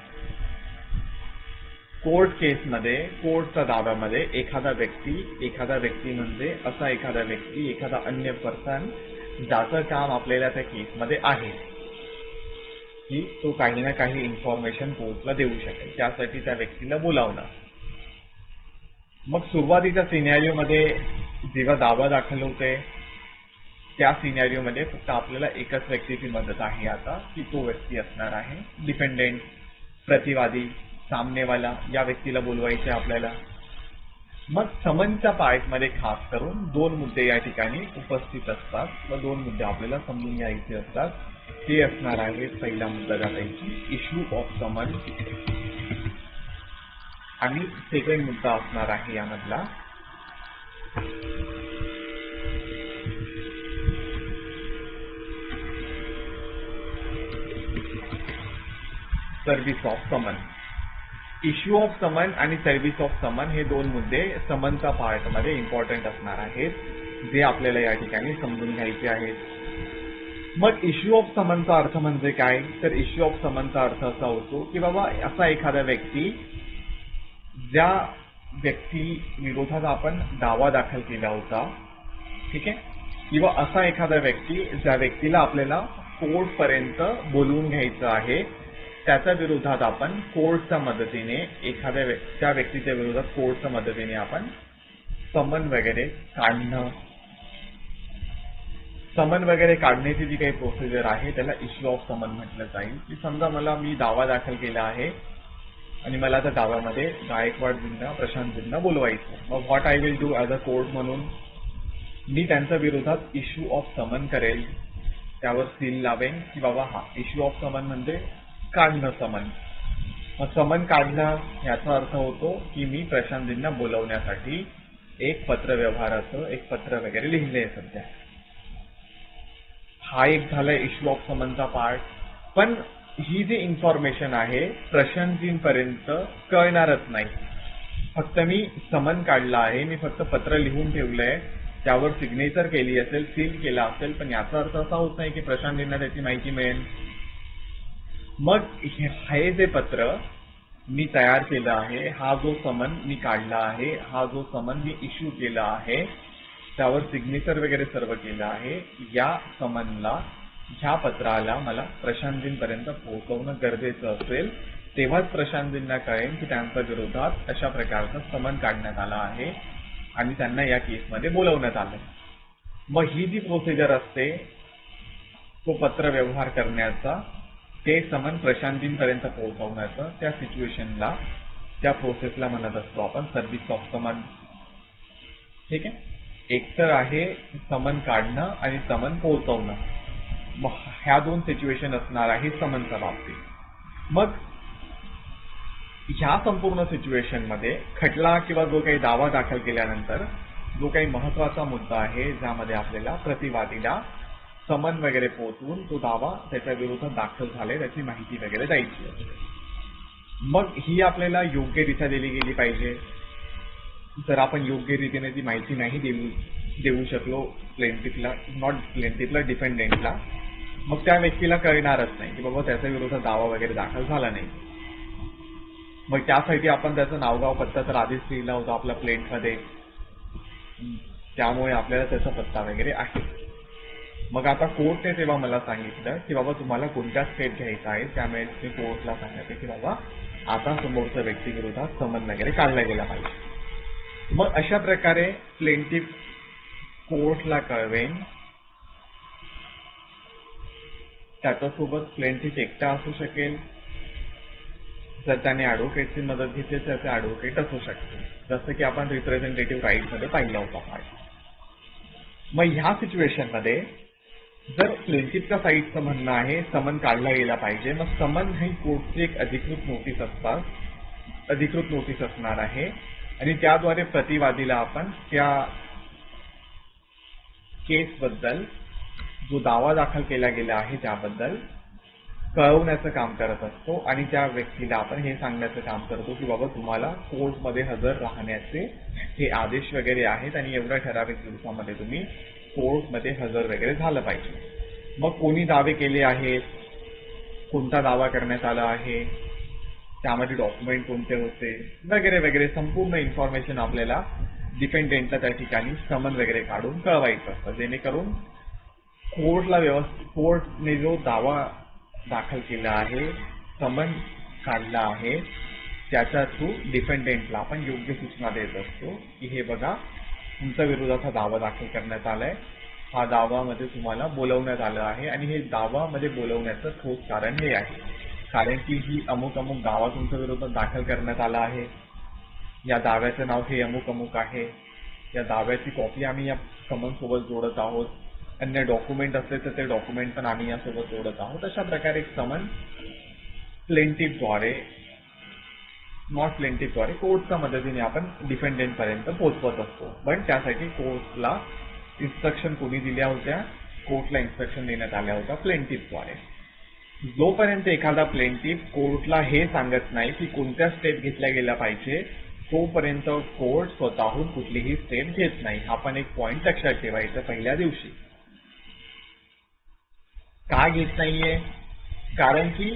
कोर्ट केसमध्ये, कोर्टच्या दाव्यामध्ये एखादा व्यक्ती म्हणजे असा एखादा व्यक्ती, एखादा अन्य पर्सन ज्याचं काम आपल्याला त्या केसमध्ये आहे की तो काही ना काही इन्फॉर्मेशन कोर्टला देऊ शकेल, त्यासाठी त्या व्यक्तीला बोलावणं. मग सुरुवातीच्या सिनॅरिओमध्ये जेव्हा दावा दाखल होते त्या सिनॅरिओमध्ये फक्त आपल्याला एकच व्यक्तीची मदत आहे आता, की तो व्यक्ती असणार आहे डिपेंडेंट, प्रतिवादी, सामनेवाला, या व्यक्तीला बोलवायचे आपल्याला. मग समनच्या पार्टमध्ये खास करून 2 मुद्दे या ठिकाणी उपस्थित असतात व 2 मुद्दे आपल्याला समजून घ्यायचे असतात. ते असणार आहे पहिला मुद्दा त्यापैकी इश्यू ऑफ समन, आणि सेकंड मुद्दा असणार आहे यामधला सर्व्हिस ऑफ समन. इश्यू ऑफ समन आणि सर्व्हिस ऑफ समन हे 2 मुद्दे समनच्या पार्टमध्ये इम्पॉर्टंट असणार आहेत, जे आपल्याला या ठिकाणी समजून घ्यायचे आहेत. मग इश्यू ऑफ समनचा अर्थ म्हणजे काय, तर इश्यू ऑफ समनचा अर्थ असा होतो की बाबा असा एखादा व्यक्ती, ज्या व्यक्ती विरोधात आपण दावा दाखल केला होता, ठीक आहे, किंवा असा एखादा व्यक्ती ज्या व्यक्तीला आपल्याला कोर्ट पर्यंत बोलवून घ्यायचं आहे, त्याच्या विरोधात आपण कोर्टच्या मदतीने त्या व्यक्तीच्या विरोधात कोर्टच्या मदतीने आपण समन वगैरे काढणं. समन वगैरे काढण्याची जी काही प्रोसिजर आहे त्याला इश्यू ऑफ समन म्हटलं जाईल. की समजा मी दावा दाखल केला आहे आणि मला त्या दाव्यामध्ये गायकवाडजींना, प्रशांतजींना बोलवायचं. मग what I will do as a court म्हणून मी त्यांच्या विरोधात इश्यू ऑफ समन करेल, त्यावर सील लावेन की बाबा हा इश्यू ऑफ समन म्हणजे काढणं समन. मग समन काढणं याचा अर्थ होतो की मी प्रशांतजींना बोलवण्यासाठी एक पत्रव्यवहाराचं एक पत्र वगैरे लिहिले सध्या. हा एक झाला इश्यू ऑफ समनचा पार्ट. पण ही जी इन्फॉर्मेशन आहे प्रशांतजींपर्यंत कळणारच नाही. फक्त मी समन काढला आहे, मी फक्त पत्र लिहून ठेवलंय, त्यावर सिग्नेचर केली असेल, सील केला असेल, पण याचा अर्थ असा होत नाही की प्रशांतजींना त्याची माहिती मिळेल. मग हे जे पत्र मी तयार केलं आहे, हा जो समन मी काढला आहे, हा जो समन मी इश्यू केला आहे, त्यावर सिग्नेचर वगैरे सर्व केलं आहे, या समनला, ह्या पत्राला मला प्रशांतजींपर्यंत पोहोचवणं गरजेचं असेल, तेव्हाच प्रशांतजींना कळेल की त्यांच्या विरोधात अशा प्रकारचं समन काढण्यात आलं आहे आणि त्यांना या केसमध्ये बोलवण्यात आलं. मग ही जी प्रोसिजर असते तो पत्र व्यवहार करण्याचा, ते समन प्रशांतजींपर्यंत पोहोचवण्याचं, त्या सिच्युएशनला, त्या प्रोसेसला म्हणत असतो आपण सर्व्हिस ऑफ समन. ठीक आहे, एकतर आहे समन काढणं आणि समन पोहोचवणं. मग ह्या 2 सिच्युएशन असणार आहे समनच्या बाबतीत. मग ह्या संपूर्ण सिच्युएशन मध्ये खटला किंवा जो काही दावा दाखल केल्यानंतर जो काही महत्वाचा मुद्दा आहे, ज्यामध्ये आपल्याला प्रतिवादीला समन वगैरे पोहोचवून तो दावा त्याच्या विरोधात दाखल झाले त्याची माहिती वगैरे द्यायची असते. मग ही आपल्याला योग्यरित्या दिली गेली पाहिजे. जर आपण योग्य रीतीने ती माहिती नाही देऊ शकलो प्लेंटिफला, डिफेंडेंटला, मग त्या व्यक्तीला कळणारच नाही की बाबा त्याच्या विरोधात दावा वगैरे दाखल झाला नाही. मग त्यासाठी आपण त्याचं नावगाव पत्ता तर आधीच लिहिला होता आपल्या प्लेंटमध्ये, त्यामुळे आपल्याला त्याचा पत्ता वगैरे आहे. मग आता कोर्टने तेव्हा मला सांगितलं की बाबा तुम्हाला कोणत्या स्टेप घ्यायचा आहे, त्यामुळे मी कोर्टला सांगितलं की बाबा आता समोरच्या व्यक्ती विरोधात समन वगैरे काढला गेला पाहिजे. मग अशा प्रकारे प्लेंटिफ कोर्टला कळवेन. त्याच्यासोबत प्लेंटिफ एकटा असू शकेल. जर त्याने ॲडव्होकेटची मदत घेतली तर ते ॲडव्होकेट असू शकते, जसं की आपण रिप्रेझेंटेटिव्ह राईटमध्ये पाहिलं होता पार्ट. मग ह्या सिच्युएशनमध्ये जर प्लेंटिफच्या साईडचं म्हणणं आहे समन काढला गेला पाहिजे, मग समन ही कोर्टची एक अधिकृत नोटीस असणार आहे आणि त्याद्वारे प्रतिवादीला आपण त्या केसबद्दल जो दावा दाखल केला गेला आहे त्याबद्दल कळवण्याचं काम करत असतो आणि त्या व्यक्तीला आपण हे सांगण्याचं काम करतो की बाबा तुम्हाला कोर्टमध्ये हजर राहण्याचे हे आदेश वगैरे आहेत आणि एवढ्या ठराविक दिवसामध्ये तुम्ही कोर्टमध्ये हजर वगैरे झालं पाहिजे. मग कोणी दावे केले आहेत, कोणता दावा करण्यात आला आहे, त्यामध्ये डॉक्युमेंट कोणते होते वगैरे वगैरे संपूर्ण इन्फॉर्मेशन आपल्याला डिपेंडेंटला त्या ठिकाणी समन वगैरे काढून कळवायचं असतं, जेणेकरून कोर्टने जो दावा दाखल केला आहे, समन काढला आहे, त्याच्या थ्रू डिफेंडेंटला आपण योग्य सूचना देत असतो की हे बघा तुमच्या विरोधात हा दावा दाखल करण्यात आलाय, हा दावामध्ये तुम्हाला बोलवण्यात आलं आहे आणि हे दावामध्ये बोलवण्याचं ठोस कारण हे आहे, कारण की ही अमुक दावा तुमच्या विरोधात दाखल करण्यात आला आहे, या दाव्याचं नाव हे अमुक आहे, या दाव्याची कॉपी आम्ही या समन सोबत जोडत आहोत, अन्य डॉक्युमेंट असले तर ते डॉक्युमेंट पण आम्ही यासोबत जोडत आहोत. अशा प्रकारे एक समन प्लेंटिफद्वारे कोर्टच्या मदतीने आपण डिफेंडेंट पर्यंत पोहोचवत असतो. पण त्यासाठी कोर्टला इन्स्ट्रक्शन कोणी दिल्या होत्या, कोर्टला इन्स्ट्रक्शन देण्यात आल्या होत्या प्लेंटिफद्वारे. जोपर्यंत एखादा प्लेंटिफ कोर्टला हे सांगत नाही की कोणत्या स्टेप घेतल्या गेल्या पाहिजे, तोपर्यंत कोर्ट स्वतःहून कुठलीही स्टेप घेत नाही. हा पण एक पॉइंट लक्षात ठेवायचा पहिल्या दिवशी. का घेत नाहीये? कारण की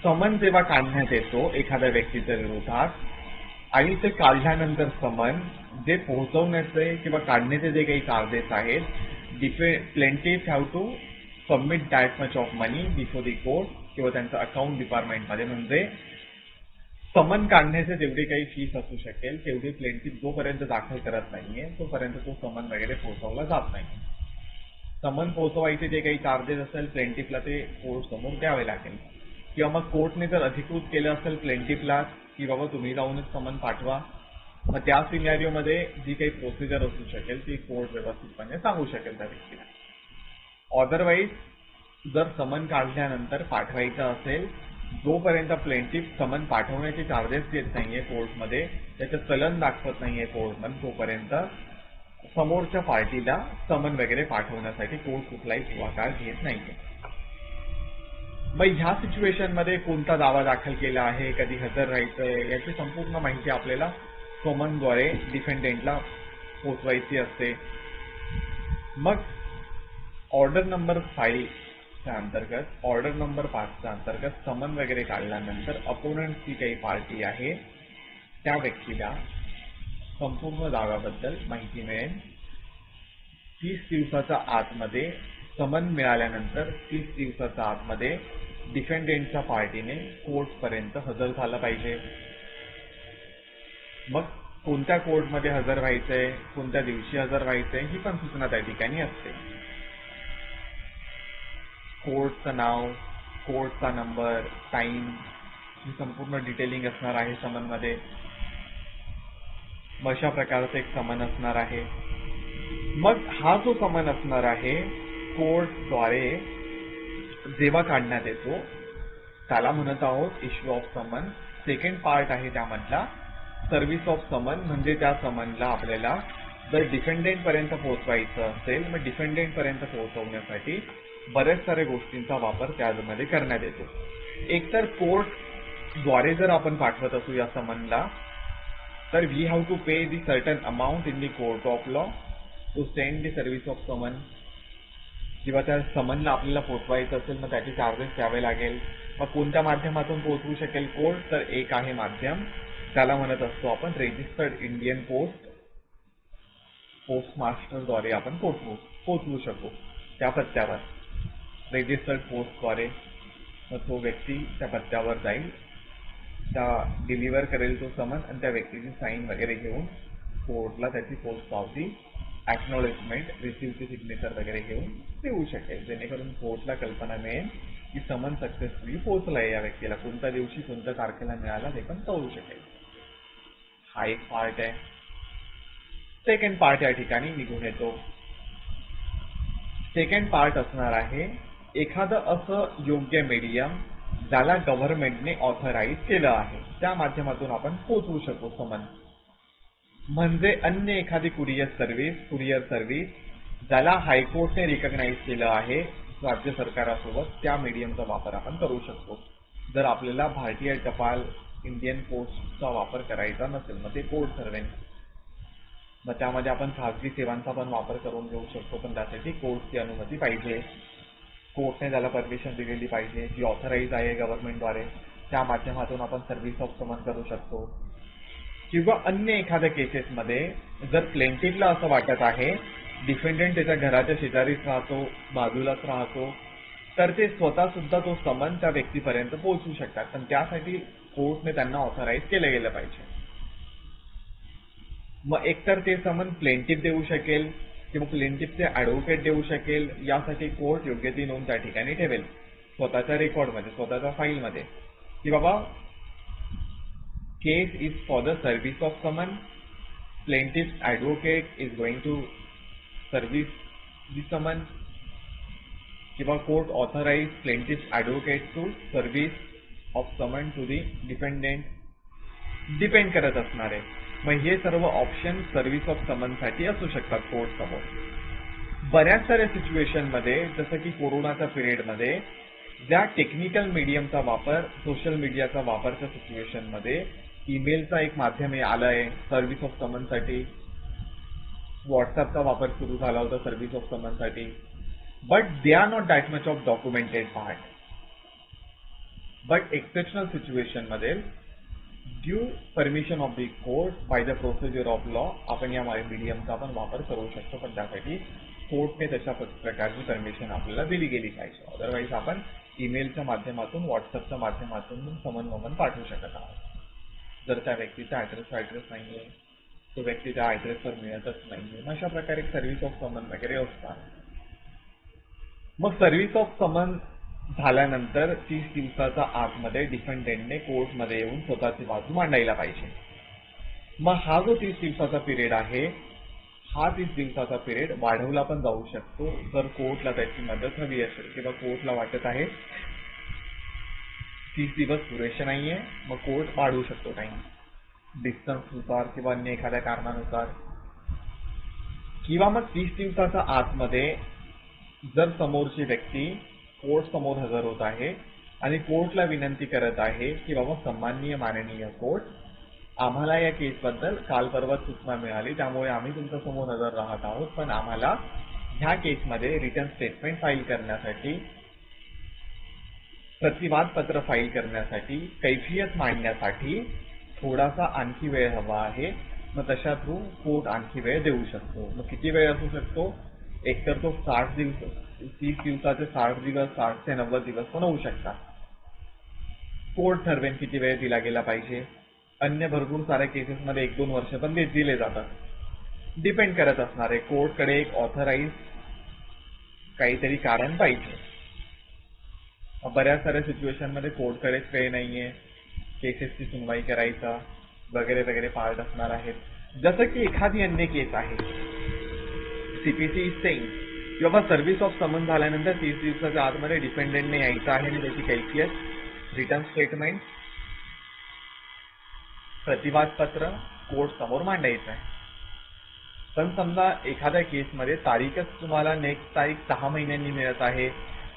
समन जेव्हा काढण्यात येतो एखाद्या व्यक्तीच्या विरोधात आणि ते काढल्यानंतर समन जे पोहोचवण्याचे किंवा काढण्याचे जे काही चार्जेस आहेत, plaintiff have to submit that much of money before the court किंवा त्यांचं अकाउंट डिपार्टमेंटमध्ये. म्हणजे समन काढण्याचे जेवढी काही फीस असू शकेल तेवढी प्लेंटिफ जोपर्यंत दाखल करत नाहीये तोपर्यंत तो समन वगैरे पोहोचवला जात नाही. समन पोहोचवायचे जे काही चार्जेस असेल प्लेंटिफला ते कोर्ट समोर द्यावे लागेल, किंवा मग कोर्टने जर अधिकृत केलं असेल प्लेंटिफला की बाबा तुम्ही जाऊनच समन पाठवा, मग त्या सिनॅरिओमध्ये जी काही प्रोसिजर असू शकेल ती कोर्ट व्यवस्थितपणे सांगू शकेल त्या व्यक्तीला. अदरवाईज जर समन काढल्यानंतर पाठवायचं असेल, जोपर्यंत प्लेंटिफ समन पाठवण्याचे चार्जेस देत नाहीये कोर्टमध्ये, त्याचं चलन दाखवत नाहीये कोर्टमध्ये, तोपर्यंत समोरच्या पार्टीला समन वगैरे पाठवण्यासाठी कोर्ट कुठलाही पुढाकार घेत नाहीये. मग ह्या सिच्युएशनमध्ये कोणता दावा दाखल केला आहे, कधी हजर राहायचंय, याची संपूर्ण माहिती आपल्याला समनद्वारे डिफेंडेंटला पोचवायची असते. मग ऑर्डर नंबर 5च्या अंतर्गत समन वगैरे काढल्यानंतर अपोनंट जी काही पार्टी आहे त्या व्यक्तीला संपूर्ण दाव्याबद्दल माहिती मिळेल. 30 दिवसाच्या आतमध्ये समन मिळाल्यानंतर 30 दिवसाच्या आतमध्ये डिफेंडेंटच्या पार्टीने कोर्टपर्यंत हजर झालं पाहिजे. मग कोणत्या कोर्टमध्ये हजर व्हायचंय, कोणत्या दिवशी हजर व्हायचंय ही पण सूचना त्या ठिकाणी असते. कोर्टचं नाव, कोर्टचा नंबर, टाइम ही संपूर्ण डिटेलिंग असणार आहे समनमध्ये. अशा प्रकारचं एक समन असणार आहे. मग हा जो समन असणार आहे कोर्टद्वारे जेव्हा काढण्यात येतो त्याला म्हणत आहोत इश्यू ऑफ समन. सेकंड पार्ट आहे त्यामधला सर्व्हिस ऑफ समन. म्हणजे त्या समनला आपल्याला जर डिफेंडेंट पर्यंत पोहोचवायचं असेल, मग डिफेंडेंट पर्यंत पोहोचवण्यासाठी बऱ्याच साऱ्या गोष्टींचा वापर त्यामध्ये करण्यात येतो. एकतर कोर्टद्वारे जर आपण पाठवत असू या समनला, तर we have to pay the certain amount in the court of law to send the service of summon. किंवा त्या समनला आपल्याला पोहोचवायचं असेल मग त्याचे चार्जेस द्यावे लागेल. मग कोणत्या माध्यमातून पोहोचवू शकेल कोर्ट, तर एक आहे माध्यम, त्याला म्हणत असतो आपण रेजिस्टर्ड इंडियन पोस्टमास्टरद्वारे आपण पोहोचवू शकू त्या पत्त्यावर. रेजिस्टर्ड पोस्टद्वारे मग तो व्यक्ती त्या पत्त्यावर जाईल, त्या डिलिव्हर करेल तो समन आणि त्या व्यक्तीची साईन वगैरे घेऊन कोर्टला त्याची पोच पावती, ॲक्नॉलेजमेंट, रिसिव्हची सिग्नेचर वगैरे घेऊन देऊ शकेल, जेणेकरून कोर्टला कल्पना मिळेल की समन सक्सेसफुली पोहोचलाय या व्यक्तीला, कोणत्या दिवशी कोणत्या तारखेला मिळाला ते पण कळू शकेल. हा एक पार्ट आहे. सेकंड पार्ट या ठिकाणी निघून येतो. सेकंड पार्ट असणार आहे एखादं असं योग्य मीडियम ज्याला गव्हर्नमेंटने ऑथराईज केलं आहे, त्या माध्यमातून आपण पोहोचवू शकू समन. म्हणजे अन्य एखादी कुरिअर सर्व्हिस ज्याला हायकोर्टने रिकग्नाइज केलं आहे राज्य सरकारासोबत, त्या मीडियमचा वापर आपण करू शकतो. जर आपल्याला भारतीय टपाल, इंडियन पोस्टचा वापर करायचा नसेल, मग ते पोर्ट ठरवेल. मग त्यामध्ये आपण खाजगी सेवांचा पण वापर करून घेऊ शकतो, पण त्यासाठी कोर्टची अनुमती पाहिजे. कोर्टने त्याला परमिशन दिलेली पाहिजे, जी ऑथराईज आहे गव्हर्नमेंटद्वारे. त्या माध्यमातून आपण सर्व्हिस ऑफ समन करू शकतो. किंवा अन्य एखाद्या केसेसमध्ये जर प्लेंटिफला असं वाटत आहे डिफेंडंट त्याच्या घराच्या शेजारीच राहतो, बाजूलाच राहतो, तर ते स्वतः सुद्धा तो समन त्या व्यक्तीपर्यंत पोहोचू शकतात, पण त्यासाठी कोर्टने त्यांना ऑथराईज केलं गेलं पाहिजे. मग एकतर ते समन प्लेंटिफ देऊ शकेल किंवा प्लेंटिफचे ॲडव्होकेट देऊ शकेल. यासाठी कोर्ट योग्य ती नोंद त्या ठिकाणी ठेवेल स्वतःच्या रेकॉर्डमध्ये, स्वतःच्या फाईलमध्ये, की बाबा case is for the service of summon, plaintiff advocate is going to service the summon, किंवा court authorise plaintiff advocate to service of summon to the dependent, depend करत असणार आहे. मग हे सर्व ऑप्शन सर्व्हिस ऑफ समनसाठी असू शकतात कोर्ट समोर. बऱ्याच साऱ्या सिच्युएशनमध्ये, जसं की कोरोनाच्या पिरियडमध्ये ज्या टेक्निकल मीडियमचा वापर, सोशल मीडियाचा वापरच्या सिच्युएशनमध्ये ईमेलचा एक माध्यम आलं आहे सर्व्हिस ऑफ समनसाठी, व्हॉट्सअपचा वापर सुरू झाला होता सर्व्हिस ऑफ समनसाठी, but they are not that much of documented part. But exceptional सिच्युएशनमध्ये due permission of the court by the procedure of law आपण या मीडियमचा आपण वापर करू शकतो, पण त्यासाठी कोर्टने तशा प्रकारची परमिशन आपल्याला दिली गेली पाहिजे. अदरवाईज आपण ईमेलच्या माध्यमातून, व्हॉट्सअपच्या माध्यमातून समन पाठवू शकत आहोत. जर त्या व्यक्तीचा ॲड्रेस नाहीये, तो व्यक्ती त्या ॲड्रेसवर मिळतच नाहीये, अशा प्रकारे सर्व्हिस ऑफ समन वगैरे असतात. मग सर्व्हिस ऑफ समन झाल्यानंतर 30 दिवसाच्या आतमध्ये डिफेंडंटने कोर्टमध्ये येऊन स्वतःची बाजू मांडायला पाहिजे. मग हा जो 30 दिवसाचा पिरियड आहे, हा 30 दिवसाचा पिरियड वाढवला पण जाऊ शकतो जर कोर्टला त्याची मदत हवी असेल, किंवा कोर्टला वाटत आहे 30 दिवस पुरेसे नाहीये, मग कोर्ट वाढवू शकतो टाइम डिस्टन्सनुसार किंवा अन्य एखाद्या कारणानुसार. किंवा मग 30 दिवसाच्या आतमध्ये जर समोरची व्यक्ती कोर्ट समोर हजर होत आहे आणि कोर्टला विनंती करत आहे की बाबा सन्माननीय माननीय कोर्ट, आम्हाला या केसबद्दल काल परवाच सूचना मिळाली, त्यामुळे आम्ही तुमच्या समोर हजर राहत आहोत, पण आम्हाला ह्या केसमध्ये रिटर्न स्टेटमेंट फाईल करण्यासाठी, प्रतिवादपत्र फाईल करण्यासाठी, कैफियत मांडण्यासाठी थोडासा आणखी वेळ हवा आहे. मग तशा थ्रू कोर्ट आणखी वेळ देऊ शकतो. मग किती वेळ असू शकतो? एकतर तो 60 दिवस, 30 दिवसाचे 60 दिवस, 60 ते 90 दिवस पण होऊ शकतात. कोर्ट ठरवेल किती वेळ दिला गेला पाहिजे. अन्य भरपूर साऱ्या केसेसमध्ये 1-2 वर्ष पण दिले जातात. डिपेंड करत असणार आहे. कोर्टकडे एक ऑथराईज काहीतरी कारण पाहिजे. बऱ्याच साऱ्या सिच्युएशनमध्ये कोर्टकडेच वेळ नाहीये केसेसची सुनवाई करायचा वगैरे वगैरे पार्ट असणार आहेत. जसं की एखादी अन्य केस आहे, सीपीसी इज सेइंग किंवा सर्व्हिस ऑफ समन झाल्यानंतर 30 दिवसाच्या आतमध्ये डिपेंडंटने यायचं आहे आणि त्याची कैफियत, रिटर्न स्टेटमेंट, प्रतिवादपत्र कोर्ट समोर मांडायचं आहे. पण समजा एखाद्या केसमध्ये तारीखच तुम्हाला नेक्स्ट तारीख 6 महिन्यांनी मिळत आहे,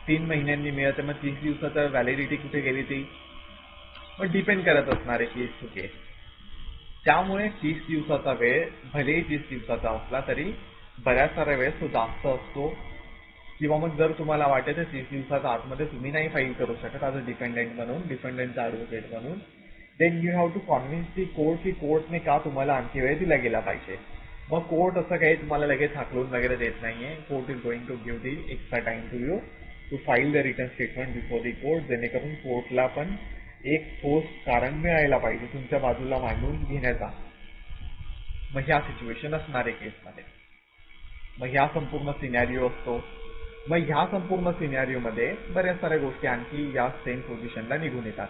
3 महिन्यांनी मिळत आहे, मग 30 दिवसाचा व्हॅलिडिटी कुठे गेली ती मग डिपेंड करत असणार आहे केस टू केस. त्यामुळे 30 दिवसाचा वेळ भलेही 30 दिवसाचा असला तरी बऱ्याच साऱ्या वेळेस तो जास्त असतो. किंवा मग जर तुम्हाला वाटत 30 दिवसाच्या आतमध्ये तुम्ही नाही फाईल करू शकत ॲज अ डिपेंडंट म्हणून, डिपेंडंटचा ॲडव्होकेट म्हणून, then you have to convince the court की कोर्टने का तुम्हाला आणखी वेळ दिला गेला पाहिजे. मग कोर्ट असं काही तुम्हाला लगेच हाकलून वगैरे देत नाहीये. Court is going to give the extra time to you to file the return statement before the court, जेणेकरून कोर्टला पण एक ठोस कारण मिळायला पाहिजे तुमच्या बाजूला मांडून घेण्याचा. मग ह्या सिच्युएशन असणार आहे केसमध्ये. मग ह्या संपूर्ण सिनॅरिओ असतो. मग ह्या संपूर्ण सिनॅरिओमध्ये बऱ्याच साऱ्या गोष्टी आणखी या सेम पोझिशनला निघून येतात.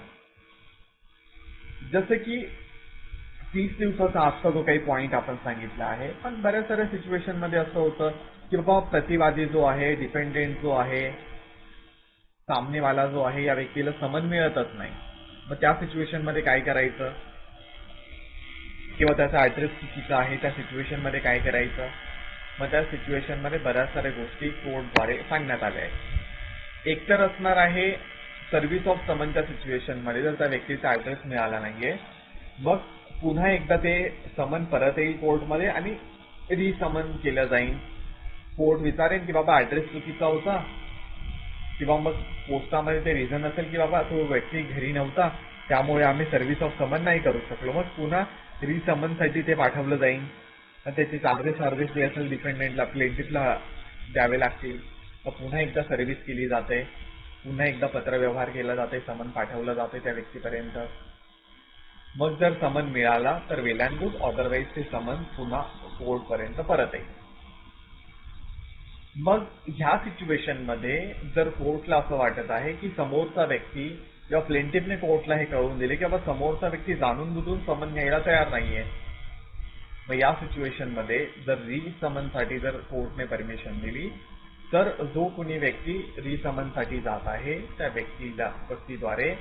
जसं की 30 दिवसाचा आजचा जो काही पॉईंट आपण सांगितला आहे, पण बऱ्याच साऱ्या सिच्युएशनमध्ये असं होतं की बाबा प्रतिवादी जो आहे, डिपेंडेंट जो आहे, सामनेवाला जो आहे, या व्यक्तीला समन मिळतच नाही. मग त्या सिच्युएशनमध्ये काय करायचं, किंवा त्याचा ऍड्रेस चुकीचा आहे, त्या सिच्युएशनमध्ये काय करायचं. मग त्या सिच्युएशनमध्ये बऱ्याच साऱ्या गोष्टी कोर्टद्वारे सांगण्यात आल्या आहेत. एकतर असणार आहे सर्व्हिस ऑफ समनच्या सिच्युएशनमध्ये जर त्या व्यक्तीचा ऍड्रेस मिळाला नाहीये, मग पुन्हा एकदा ते समन परत येईल कोर्टमध्ये आणि रिसमन केलं जाईल. कोर्ट विचारेल की बाबा ऍड्रेस चुकीचा होता, किंवा मग पोस्टामध्ये ते रिझन असेल की बाबा तो व्यक्ती घरी नव्हता, त्यामुळे आम्ही सर्व्हिस ऑफ समन नाही करू शकलो. मग पुन्हा रिसमनसाठी ते पाठवलं जाईल. त्याचे चार्जेस जे असेल डिपेंडेंटला, प्लेंटिफला द्यावे लागतील. मग पुन्हा एकदा सर्व्हिस केली जाते, पुन्हा एकदा पत्रव्यवहार केला जाते, समन पाठवलं जाते त्या व्यक्तीपर्यंत. मग जर समन मिळाला तर वेल अँड गुड, अदरवाईज ते समन पुन्हा कोर्टपर्यंत परत येईल. मग ह्या सिच्युएशनमध्ये जर कोर्टला असं वाटत आहे की समोरचा व्यक्ती किंवा प्लेंटिफने कोर्टला हे कळवून दिले की बाबा समोरचा व्यक्ती जाणून बुजून समन घ्यायला तयार नाहीये, मग या सिच्युएशनमध्ये जर रिसमनसाठी जर कोर्टने परमिशन दिली, तर जो कोणी व्यक्ती रिसमनसाठी जात आहे त्या व्यक्तीद्वारे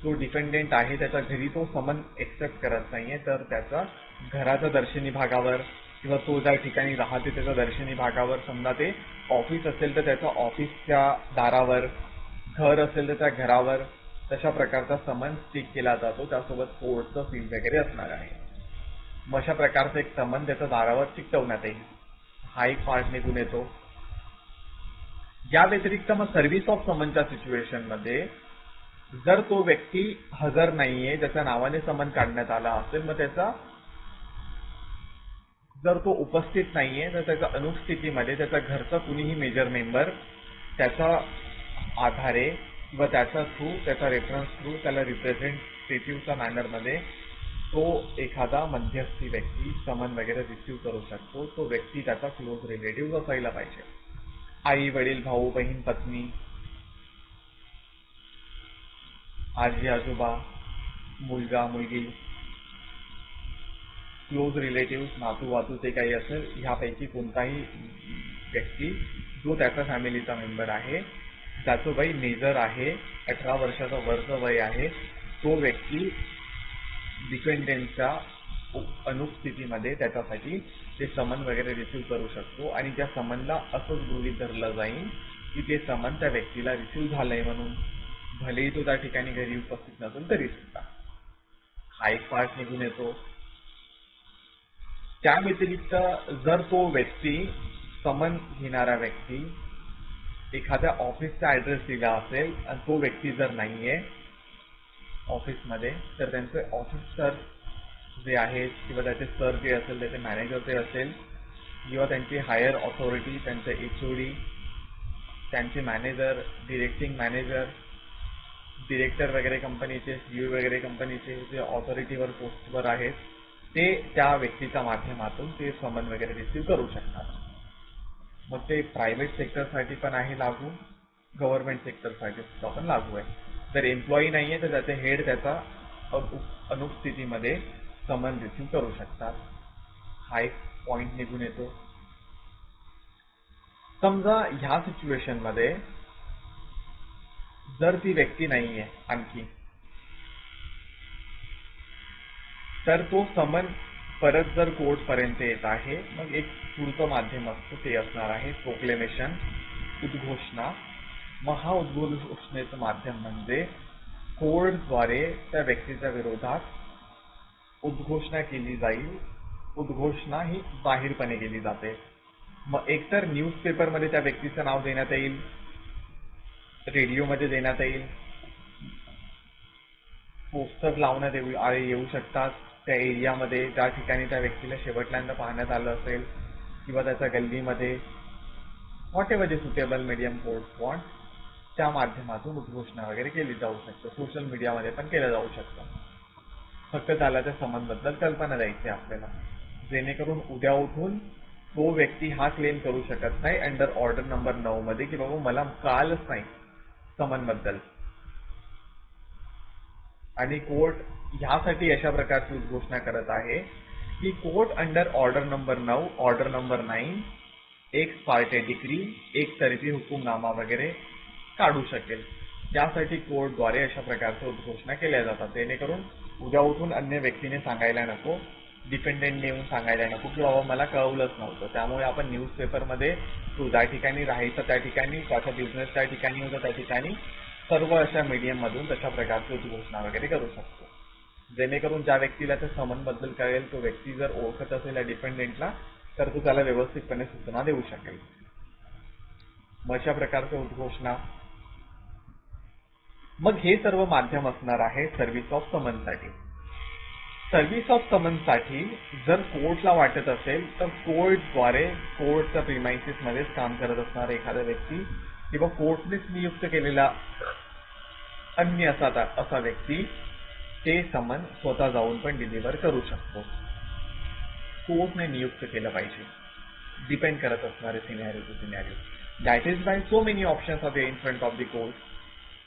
जो डिपेंडेंट आहे त्याच्या घरी तो समन एक्सेप्ट करत नाहीये, तर त्याचा घराच्या दर्शनी भागावर किंवा तो ज्या ठिकाणी राहते त्याच्या दर्शनी भागावर, समजा ते ऑफिस असेल तर त्याच्या ऑफिसच्या दारावर, घर असेल तर त्या घरावर, तशा प्रकारचा समन स्टिक केला जातो. त्यासोबत कोर्टचं सील वगैरे असणार आहे. मग अशा प्रकारचं एक समन त्याच्या दारावर चिकटवण्यात येईल. हा एक पार्ट निघून येतो. या व्यतिरिक्त मग सर्व्हिस ऑफ समनच्या सिच्युएशनमध्ये जर तो व्यक्ती हजर नाहीये, ज्याच्या नावाने समन काढण्यात आला असेल, मग जर तो उपस्थित नाहीये तर त्याच्या अनुपस्थितीमध्ये त्याच्या घरचा कुणीही मेजर मेंबर त्याच्या आधारे किंवा त्याच्या थ्रू, त्याचा रेफरन्स थ्रू त्याला रिप्रेझेंटेटिव्हच्या मॅनरमध्ये तो एखादा मध्यस्थी व्यक्ती समन वगैरे रिसिव्ह करू शकतो. तो व्यक्ती त्याचा क्लोज रिलेटिव्ह असायला पाहिजे. आई, वडील, भाऊ, बहीण, पत्नी, आजी, आजोबा, मुलगा, मुलगी, क्लोज रिलेटिव्ह, नातू, वातू जे काही असेल, ह्यापैकी कोणताही व्यक्ती जो त्याचा फॅमिलीचा मेंबर आहे, ज्याचं वय मेजर आहे, 18 वर्षाचं वरचं वय आहे, तो व्यक्ती डिपेंडेंटच्या अनुपस्थितीमध्ये त्याच्यासाठी ते समन वगैरे रिसिव्ह करू शकतो. आणि त्या समनला असंच गृहीत धरलं जाईल की ते समन त्या व्यक्तीला रिसिव्ह झालंय म्हणून, भलेही तो त्या ठिकाणी घरी उपस्थित नसेल तरी सुद्धा. हा एक पार्ट निघून येतो. त्या व्यतिरिक्त जर तो व्यक्ती, समन घेणारा व्यक्ती, एखाद्या ऑफिसचा ऍड्रेस दिला असेल आणि तो व्यक्ती जर नाहीये ऑफिसमध्ये, तर त्यांचे ऑफिसर जे आहेत किंवा त्याचे सर जे असेल, त्याचे मॅनेजर जे असेल, किंवा त्यांची हायर ऑथॉरिटी, त्यांचे HOD, त्यांचे मॅनेजर, डिरेक्टिंग मॅनेजर, डिरेक्टर वगैरे कंपनीचे, CEO वगैरे कंपनीचे जे ऑथॉरिटीवर पोस्टवर आहेत, ते त्या व्यक्तीच्या माध्यमातून ते समन वगैरे रिसिव्ह करू शकतात. मग ते प्रायव्हेट सेक्टरसाठी पण आहे लागू, गव्हर्नमेंट सेक्टरसाठी सुद्धा पण लागू आहे. जर एम्प्लॉई नाहीये तर त्याचे हेड त्याचा अनुपस्थितीमध्ये समन रिसिव्ह करू शकतात. हा एक पॉइंट निघून येतो. समजा ह्या सिच्युएशनमध्ये जर ती व्यक्ती नाहीये आणखी, तर तो समन परत जर कोर्ट पर्यंत येत आहे, मग एक पुढचं माध्यम असतं ते असणार आहे प्रोक्लेमेशन, उद्घोषणा. मग हा उद्घोषणेचं माध्यम म्हणजे कोर्टद्वारे त्या व्यक्तीच्या विरोधात उद्घोषणा केली जाईल. उद्घोषणा ही जाहीरपणे केली जाते. मग एकतर न्यूजपेपरमध्ये त्या व्यक्तीचं नाव देण्यात येईल, रेडिओमध्ये देण्यात येईल, पोस्टर लावण्यात येऊ शकतात त्या एरियामध्ये ज्या ठिकाणी त्या व्यक्तीला शेवटल्यांदा पाहण्यात आलं असेल, किंवा त्याच्या गल्लीमध्ये, व्हॉट एव्हर जे सुटेबल मीडियम कोर्ट वॉन्ट, त्या माध्यमातून उद्घोषणा वगैरे केली जाऊ शकते. सोशल मीडियामध्ये पण केलं जाऊ शकतं. फक्त त्याला त्या समनबद्दल कल्पना द्यायची आपल्याला, जेणेकरून उद्या उठून तो व्यक्ती हा क्लेम करू शकत नाही अंडर ऑर्डर नंबर 9 मध्ये की बाबा मला कळालंच नाही समनबद्दल. आणि कोर्ट ह्यासाठी अशा प्रकारची उद्घोषणा करत आहे की court under order number 9, order number 9, एक पार्टे डिक्री, एक तर्फी हुकूमनामा वगैरे काढू शकेल. त्यासाठी कोर्टद्वारे अशा प्रकारच्या उद्घोषणा केल्या जातात, जेणेकरून उद्या उठून अन्य व्यक्तीने सांगायला नको, डिपेंडेंटने येऊन सांगायला नको की बाबा मला कळवलंच नव्हतं. त्यामुळे आपण न्यूजपेपरमध्ये तो ज्या ठिकाणी राहायचा त्या ठिकाणी, त्याचा बिझनेस त्या ठिकाणी होता त्या ठिकाणी, सर्व अशा मीडियममधून तशा प्रकारची उद्घोषणा वगैरे करू शकतो, जेणेकरून ज्या व्यक्तीला त्या समनबद्दल कळेल तो व्यक्ती जर ओळखत असेल या डिपेंडेंटला तर तो त्याला व्यवस्थितपणे सूचना देऊ शकेल. मग अशा प्रकारच्या उद्घोषणा. मग हे सर्व माध्यम असणार आहे सर्व्हिस ऑफ समनसाठी. सर्व्हिस ऑफ समनसाठी जर कोर्टला वाटत असेल तर कोर्टद्वारे, कोर्टच्या प्रिमाइसेस मध्येच काम करत असणारा एखादा व्यक्ती किंवा कोर्टनेच नियुक्त केलेला अन्य असा व्यक्ती ते समन स्वतः जाऊन पण डिलिव्हर करू शकतो. कोर्टने नियुक्त केलं पाहिजे, डिपेंड करत असणारे scenario to scenario. That is by so many options are in front of the court.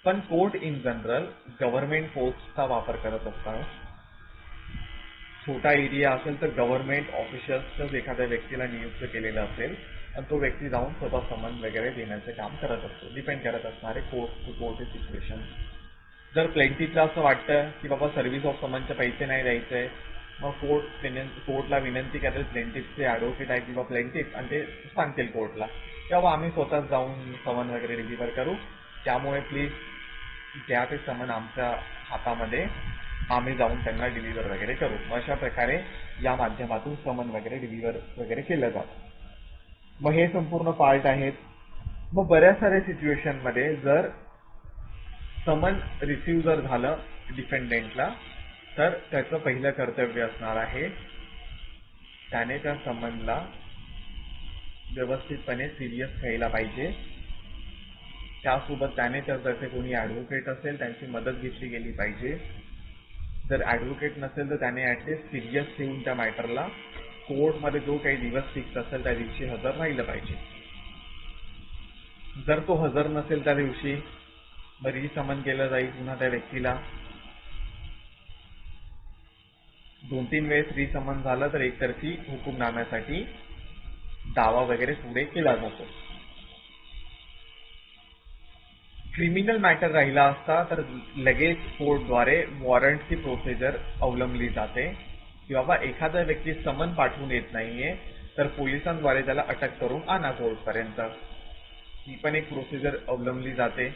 पण कोर्ट इन जनरल गव्हर्नमेंट फोर्सचा वापर करत असतात. छोटा एरिया असेल तर गव्हर्नमेंट ऑफिशियल्सच एखाद्या व्यक्तीला नियुक्त केलेलं असेल आणि तो व्यक्ती जाऊन स्वतः समन वगैरे देण्याचे काम करत असतो, डिपेंड करत असणारे कोर्ट टू कोर्ट सिच्युएशन. जर प्लेंटिफला असं वाटतं की बाबा सर्व्हिस ऑफ समनचे पैसे नाही द्यायचे, मग कोर्टला विनंती करेल प्लेंटिफचे ॲडव्होकेट आहे किंवा प्लेंटिफ, आणि ते सांगतील कोर्टला की बाबा आम्ही स्वतःच जाऊन समन वगैरे डिलिव्हर करू, त्यामुळे प्लीज द्या ते समन आमच्या हातामध्ये, आम्ही जाऊन त्यांना डिलिव्हर वगैरे करू. अशा प्रकारे या माध्यमातून समन वगैरे डिलिव्हर वगैरे केलं जातं. मग हे संपूर्ण पार्ट आहेत. मग बऱ्याच साऱ्या सिच्युएशनमध्ये जर समन रिसिव्ह जर झालं डिफेंडेंटला तर त्याचं पहिलं कर्तव्य असणार आहे त्याने त्या समनला व्यवस्थितपणे सिरियस घ्यायला पाहिजे. त्यासोबत त्याने जसे कोणी ॲडव्होकेट असेल त्यांची मदत घेतली गेली पाहिजे. जर ॲडव्होकेट नसेल तर त्याने ॲटलिस्ट सिरियस घेऊन त्या मॅटरला कोर्टमध्ये जो काही दिवस फिक्स असेल त्या दिवशी हजर राहिलं पाहिजे. जर तो हजर नसेल त्या दिवशी मग रिसमन केलं जाईल पुन्हा त्या व्यक्तीला. 2-3 वेळेस रिसमन झालं तर एकतर्फी हुकूमनाम्यासाठी दावा वगैरे पुढे केला जातो. क्रिमिनल मॅटर राहिला असता तर लगेच कोर्टद्वारे वॉरंटची प्रोसिजर अवलंबली जाते की बाबा एखादा व्यक्ती समन पाठवून येत नाहीये तर पोलिसांद्वारे त्याला अटक करून आणा कोर्टपर्यंत. ही पण एक प्रोसिजर अवलंबली जाते,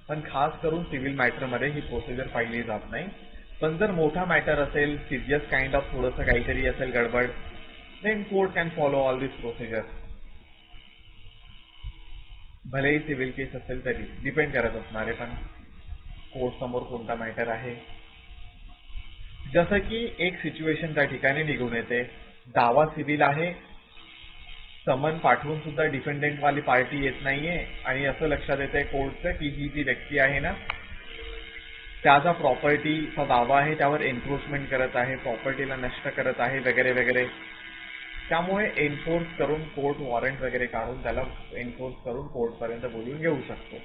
पण खास करून सिव्हिल मॅटरमध्ये ही प्रोसिजर पाहिली जात नाही. पण जर मोठा मॅटर असेल, सिरियस काइंड ऑफ थोडंसं काहीतरी असेल गडबड, then court can follow all this procedure. भलेही सिव्हिल केस असेल तरी डिपेंड करत असणारे पण कोर्ट समोर कोणता मॅटर आहे. जसं की एक सिच्युएशन त्या ठिकाणी निघून येते, दावा सिव्हिल आहे, समन पाठवून सुद्धा डिफेंडेंट वाली पार्टी येत नाहीये आणि असं लक्षात येतंय कोर्टचं की ही जी व्यक्ती आहे ना त्याचा प्रॉपर्टीचा दावा आहे, त्यावर एन्फोर्समेंट करत आहे, प्रॉपर्टीला नष्ट करत आहे वगैरे वगैरे. त्यामुळे एन्फोर्स करून कोर्ट वॉरंट वगैरे काढून त्याला एन्फोर्स करून कोर्टपर्यंत बोलून घेऊ शकतो.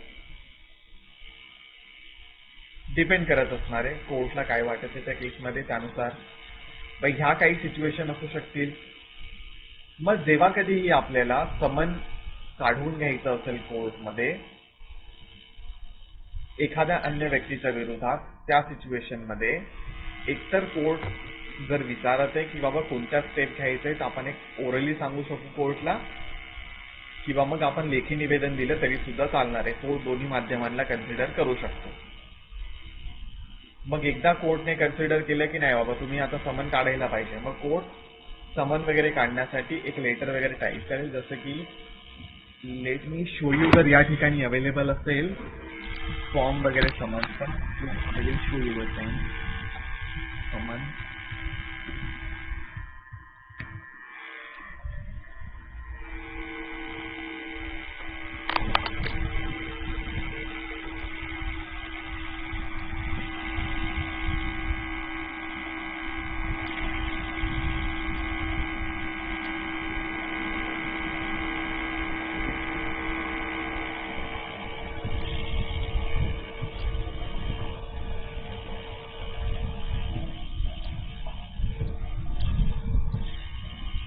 डिपेंड करत असणारे कोर्टला काय वाटत त्या केसमध्ये त्यानुसार ह्या काही सिच्युएशन असू शकतील. मग जेव्हा कधीही आपल्याला समन काढून घ्यायचं असेल कोर्टमध्ये एखाद्या अन्य व्यक्तीच्या विरोधात, त्या सिच्युएशनमध्ये एकतर कोर्ट जर विचारत आहे की बाबा कोणत्या स्टेप घ्यायचे आहेत, आपण एक ओरली सांगू शकू कोर्टला किंवा मग आपण लेखी निवेदन दिलं तरी सुद्धा चालणार आहे. कोर्ट दोन्ही माध्यमांना कन्सिडर करू शकतो. मग एकदा कोर्टने कन्सिडर केलं की नाही बाबा तुम्ही आता समन काढायला पाहिजे, मग कोर्ट समन वगैरे काढण्यासाठी एक लेटर वगैरे टाईप करेल. जसं की लेट मी शो यू, जर या ठिकाणी अवेलेबल असेल फॉर्म वगैरे समजतं शो यू समन.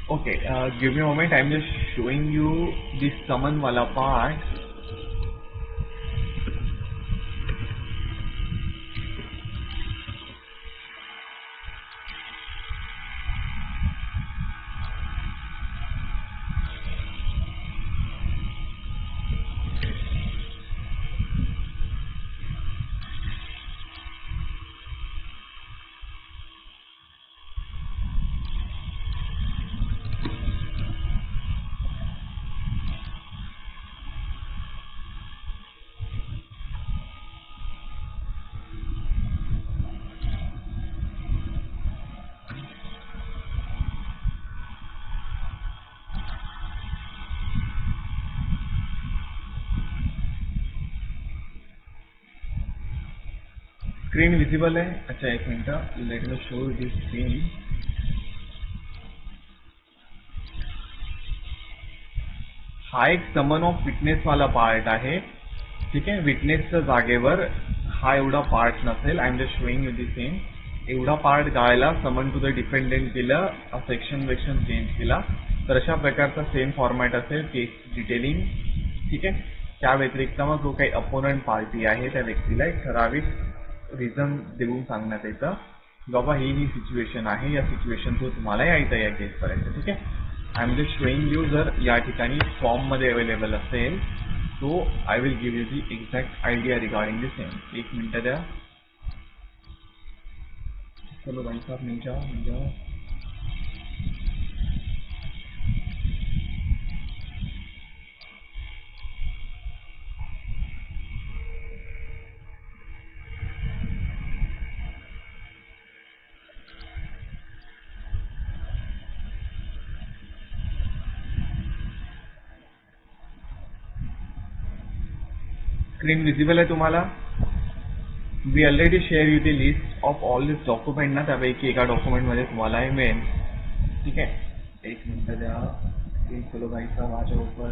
Okay, give me a moment. I'm just showing you this summon wala part. Screen visible आहे? अच्छा, एक मिनिट. लेट मी शो दिस स्क्रीन. हा एक समन ऑफ विटनेस वाला पार्ट आहे. ठीक आहे. विटनेसच्या जागेवर हा एवढा पार्ट नसेल. I am just showing you the same. एवढा पार्ट गाळायला, समन टू द डिपेंडेंट केलं, सेक्शन चेंज केला, तर अशा प्रकारचा सेम फॉर्मॅट असेल केस डिटेलिंग. ठीक आहे. त्या व्यतिरिक्त मग जो काही अपोनंट पार्टी आहे त्या व्यक्तीला एक ठराविक रिझन देऊन सांगण्यात येतं, बाबा ही सिच्युएशन आहे, या सिच्युएशन थ्रू तुम्हाला यायचं या केसपर्यंत. ठीक आहे. I am just showing you. जर या ठिकाणी फॉर्ममध्ये अवेलेबल असेल तो I will give you the exact idea regarding the same. एक मिनिट द्या. चलो भाई साहब, मिल जाओ. स्क्रीन विजिबल आहे तुम्हाला? We already share you the list of all this document ना, त्यापैकी एका डॉक्युमेंटमध्ये तुम्हाला हे मिळेल. ठीक आहे. एक मिनिट द्या. चलो भाई साहब आ जाओ ऊपर.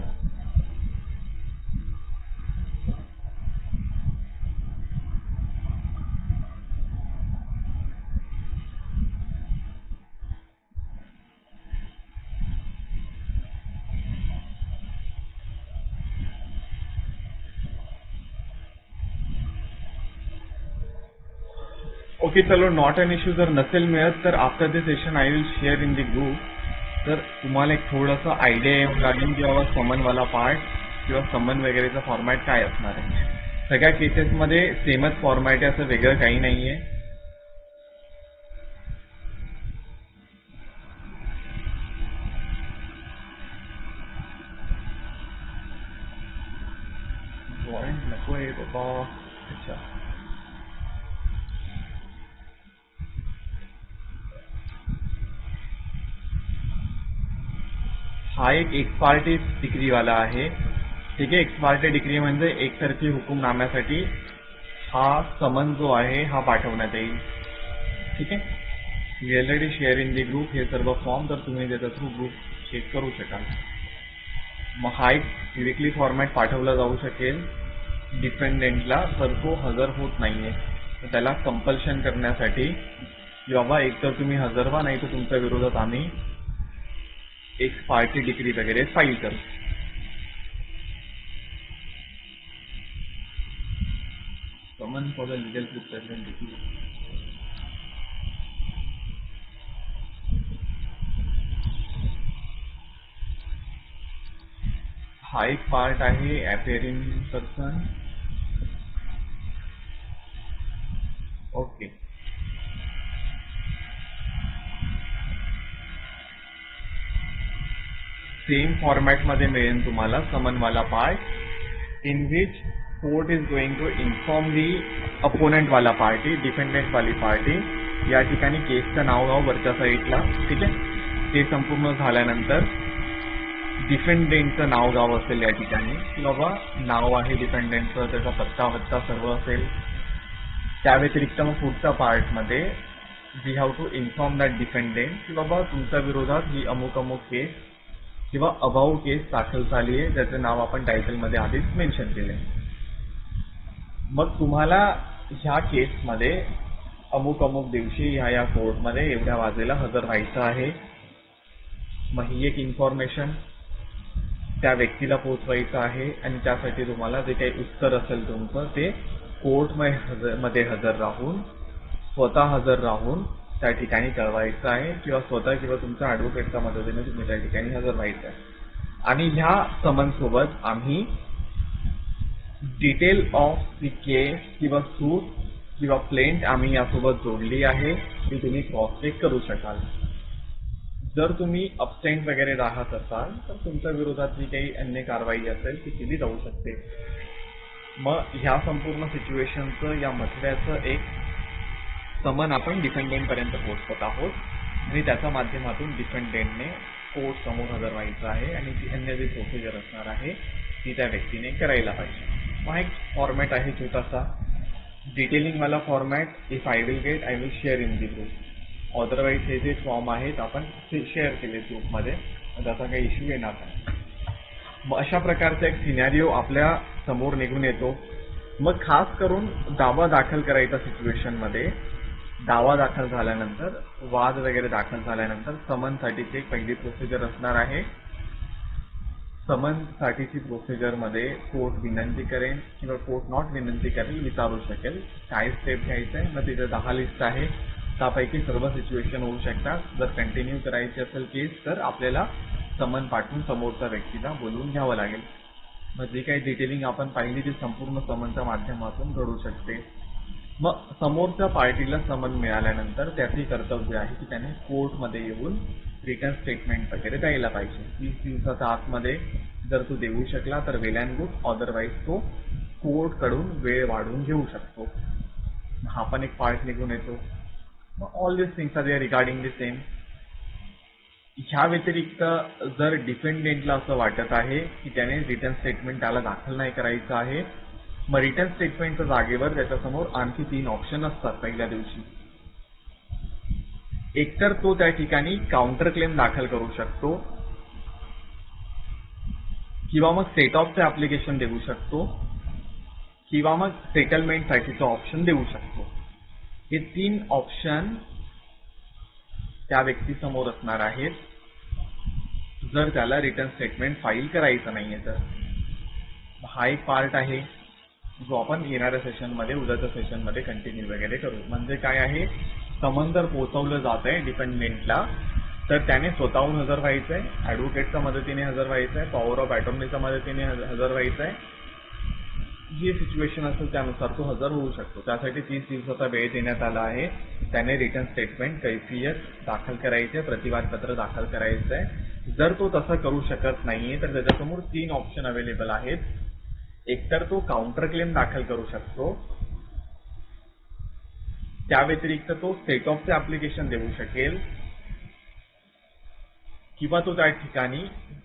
ओके, चलो नॉट एन इश्यू. जर नसेल मिळत तर after the session I will share in the group. तर तुम्हाला एक थोडंसं आयडिया येऊन लागेल की बाबा समनवाला पार्ट किंवा समन वगैरेचा फॉर्मॅट काय असणार आहे. सगळ्या केसेसमध्ये सेमच फॉर्मॅट आहे, असं वेगळं काही नाही आहे. वॉरंट नको आहे बाबा. अच्छा, हा एक एक्सपार्टी डिग्रीवाला आहे. ठीक आहे. एक्सपार्टी डिग्री म्हणजे एकतर्फी हुकुमनाम्यासाठी हा समन जो आहे हा पाठवण्यात येईल. ठीक आहे. We already share in the group हे सर्व फॉर्म, तर तुम्ही त्याच्या थ्रू ग्रुप चेक करू शकाल. मग हा एक डिरेक्टली फॉर्मॅट पाठवला जाऊ शकेल डिपेंडेंटला, तर तो हजर होत नाहीये. तर त्याला कंपल्शन करण्यासाठी की बाबा एक तर तुम्ही हजर व्हा, नाही तर तुमच्या विरोधात आम्ही एक पार्टी डिग्री वगैरे फाईल करू. समन फॉर द लिगल रिप्रेझेंटेटिव्ह. हा एक पार्ट आहे अपेअरिंग पर्सन. ओके. सेम फॉर्मॅटमध्ये मिळेल तुम्हाला समनवाला part, in which court is going to inform the opponent वाला पार्टी, डिफेंडेंट वाली पार्टी. या ठिकाणी केसचं नाव वरच्या साईडला. ठीक आहे. ते संपूर्ण झाल्यानंतर डिफेंडेंटचं नाव असेल या ठिकाणी, की बाबा नाव आहे डिफेंडेंटचं, त्याचा पत्ता सर्व असेल. त्या व्यतिरिक्त मग पुढच्या पार्टमध्ये we have to inform that defendant की बाबा तुमच्या विरोधात ही अमुक केस किंवा अभाऊ केस दाखल झाली आहे, ज्याचं नाव आपण टायटलमध्ये आधीच मेन्शन केले. मग तुम्हाला ह्या केसमध्ये अमुक दिवशी ह्या कोर्टमध्ये एवढ्या वाजेला हजर व्हायचं आहे. मग ही एक इन्फॉर्मेशन त्या व्यक्तीला पोहोचवायचं आहे आणि त्यासाठी तुम्हाला जे काही उत्तर असेल तुमचं ते कोर्टमध्ये हजर राहून स्वतः हजर राहून त्या ठिकाणी कळवायचं आहे किंवा स्वतः किंवा तुमच्या ॲडव्होकेटच्या मदतीने तुम्ही त्या ठिकाणी हजर व्हायचं आहे. आणि ह्या समन्ससोबत आम्ही डिटेल ऑफ दी केस किंवा सूट किंवा प्लेंट आम्ही यासोबत जोडली आहे ती तुम्ही क्रॉस चेक करू शकाल. जर तुम्ही अबसेंट वगैरे राहत असाल तर तुमच्या विरोधात जी काही अन्य कारवाई असेल ती केली जाऊ शकते. मग ह्या संपूर्ण सिच्युएशनचं या मसल्याचं एक समन आपण डिफेंडेंटपर्यंत पोहोचत आहोत आणि त्याच्या माध्यमातून डिफेंडेंटने कोर्ट समोर हजर व्हायचं आहे आणि जी अन्य जी प्रोसिजर असणार आहे ती त्या व्यक्तीने करायला पाहिजे. मग एक फॉर्मॅट आहे छोटासा डिटेलिंगवाला format. If I will get I will share in the group. Otherwise हे जे फॉर्म आहेत आपण शेअर केले ग्रुपमध्ये, त्याचा काही इश्यू येणार नाही. मग अशा प्रकारचा एक सिनॅरिओ आपल्या समोर निघून येतो. मग खास करून दावा दाखल करायचा सिच्युएशनमध्ये दावा दाखल झाल्यानंतर वाद वगैरे दाखल झाल्यानंतर समनसाठीची एक पहिली प्रोसिजर असणार आहे. समनसाठीची प्रोसिजरमध्ये कोर्ट विनंती करेन किंवा कोर्ट नॉट विनंती करेल, विचारू शकेल काय स्टेप घ्यायचं आहे. मग तिथे 10 लिस्ट आहे, त्यापैकी सर्व सिच्युएशन होऊ शकतात. जर कंटिन्यू करायची असेल केस तर आपल्याला समन पाठवून समोरच्या व्यक्तीला बोलवून घ्यावं लागेल. मग जी काही डिटेलिंग आपण पाहिली ती संपूर्ण समनच्या माध्यमातून घडू शकते. मग समोरच्या पार्टीला समन मिळाल्यानंतर त्याचे कर्तव्य आहे की त्याने कोर्टमध्ये येऊन रिटर्न स्टेटमेंट वगैरे द्यायला पाहिजे. 30 दिवसाच्या आतमध्ये जर तो देऊ शकला तर वेल अँड गुड, अदरवाईज तो कोर्टकडून वेळ वाढवून घेऊ शकतो. हा पण एक पार्ट निघून येतो. मग all this things are regarding the same. ह्या व्यतिरिक्त जर डिफेंडेंटला असं वाटत आहे की त्याने रिटर्न स्टेटमेंट त्याला दाखल नाही करायचं आहे, मग रिटर्न स्टेटमेंटच्या जागेवर त्याच्यासमोर आणखी 3 ऑप्शन असतात. पहिल्या दिवशी एकतर तो त्या ठिकाणी काउंटर क्लेम दाखल करू शकतो किंवा मग सेट ऑफचे ऍप्लिकेशन देऊ शकतो किंवा मग सेटलमेंटसाठीचं ऑप्शन देऊ शकतो. हे 3 ऑप्शन त्या व्यक्तीसमोर असणार आहेत जर त्याला रिटर्न स्टेटमेंट फाईल करायचं नाहीये तर. हा एक पार्ट आहे जो आपण येणाऱ्या सेशनमध्ये उद्याच्या सेशनमध्ये कंटिन्यू वगैरे करू. म्हणजे काय आहे, समन जर पोहोचवलं जात आहे डिपेंडेंटला तर त्याने स्वतःहून हजर व्हायचं आहे, ॲडव्होकेटच्या मदतीने हजर व्हायचं आहे, पॉवर ऑफ अटॉर्नीच्या मदतीने हजर व्हायचं आहे. जी सिच्युएशन असेल त्यानुसार तो हजर होऊ शकतो. त्यासाठी 30 दिवसाचा वेळ देण्यात आला आहे. त्याने रिटर्न स्टेटमेंट कैफियत दाखल करायचे, प्रतिवादपत्र दाखल करायचं आहे. जर तो तसं करू शकत नाहीये तर त्याच्यासमोर 3 ऑप्शन अवेलेबल आहेत. एकतर तो काउंटर क्लेम दाखल करू शकतो, त्या व्यतिरिक्त तो सेट ऑफचे ऍप्लिकेशन देऊ शकेल किंवा तो त्या ठिकाणी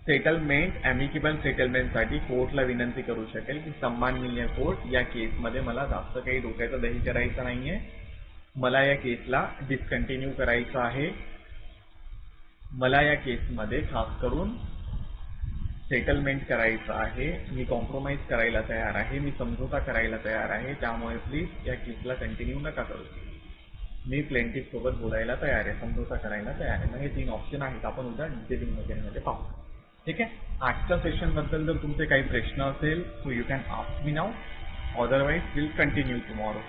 सेटलमेंट ॲमिकेबल सेटलमेंटसाठी कोर्टला विनंती करू शकेल की सन्माननीय कोर्ट, या केसमध्ये मला जास्त काही डोक्याचं दही करायचं नाहीये, मला या केसला डिस्कंटिन्यू करायचं आहे, मला या केसमध्ये खास करून सेटलमेंट करायचं आहे, मी कॉम्प्रोमाइज करायला तयार आहे, मी समझोता करायला तयार आहे, त्यामुळे प्लीज या केसला कंटिन्यू नका करू, मी प्लेंटिफ सोबत बोलायला तयार आहे, समझोता करायला तयार आहे. मग हे 3 ऑप्शन आहेत. आपण उद्या डिटेलिंग वगैरे पाहू. ठीक आहे. आजच्या सेशन बद्दल जर तुमचे काही प्रश्न असेल so you can ask me now, otherwise will continue tomorrow.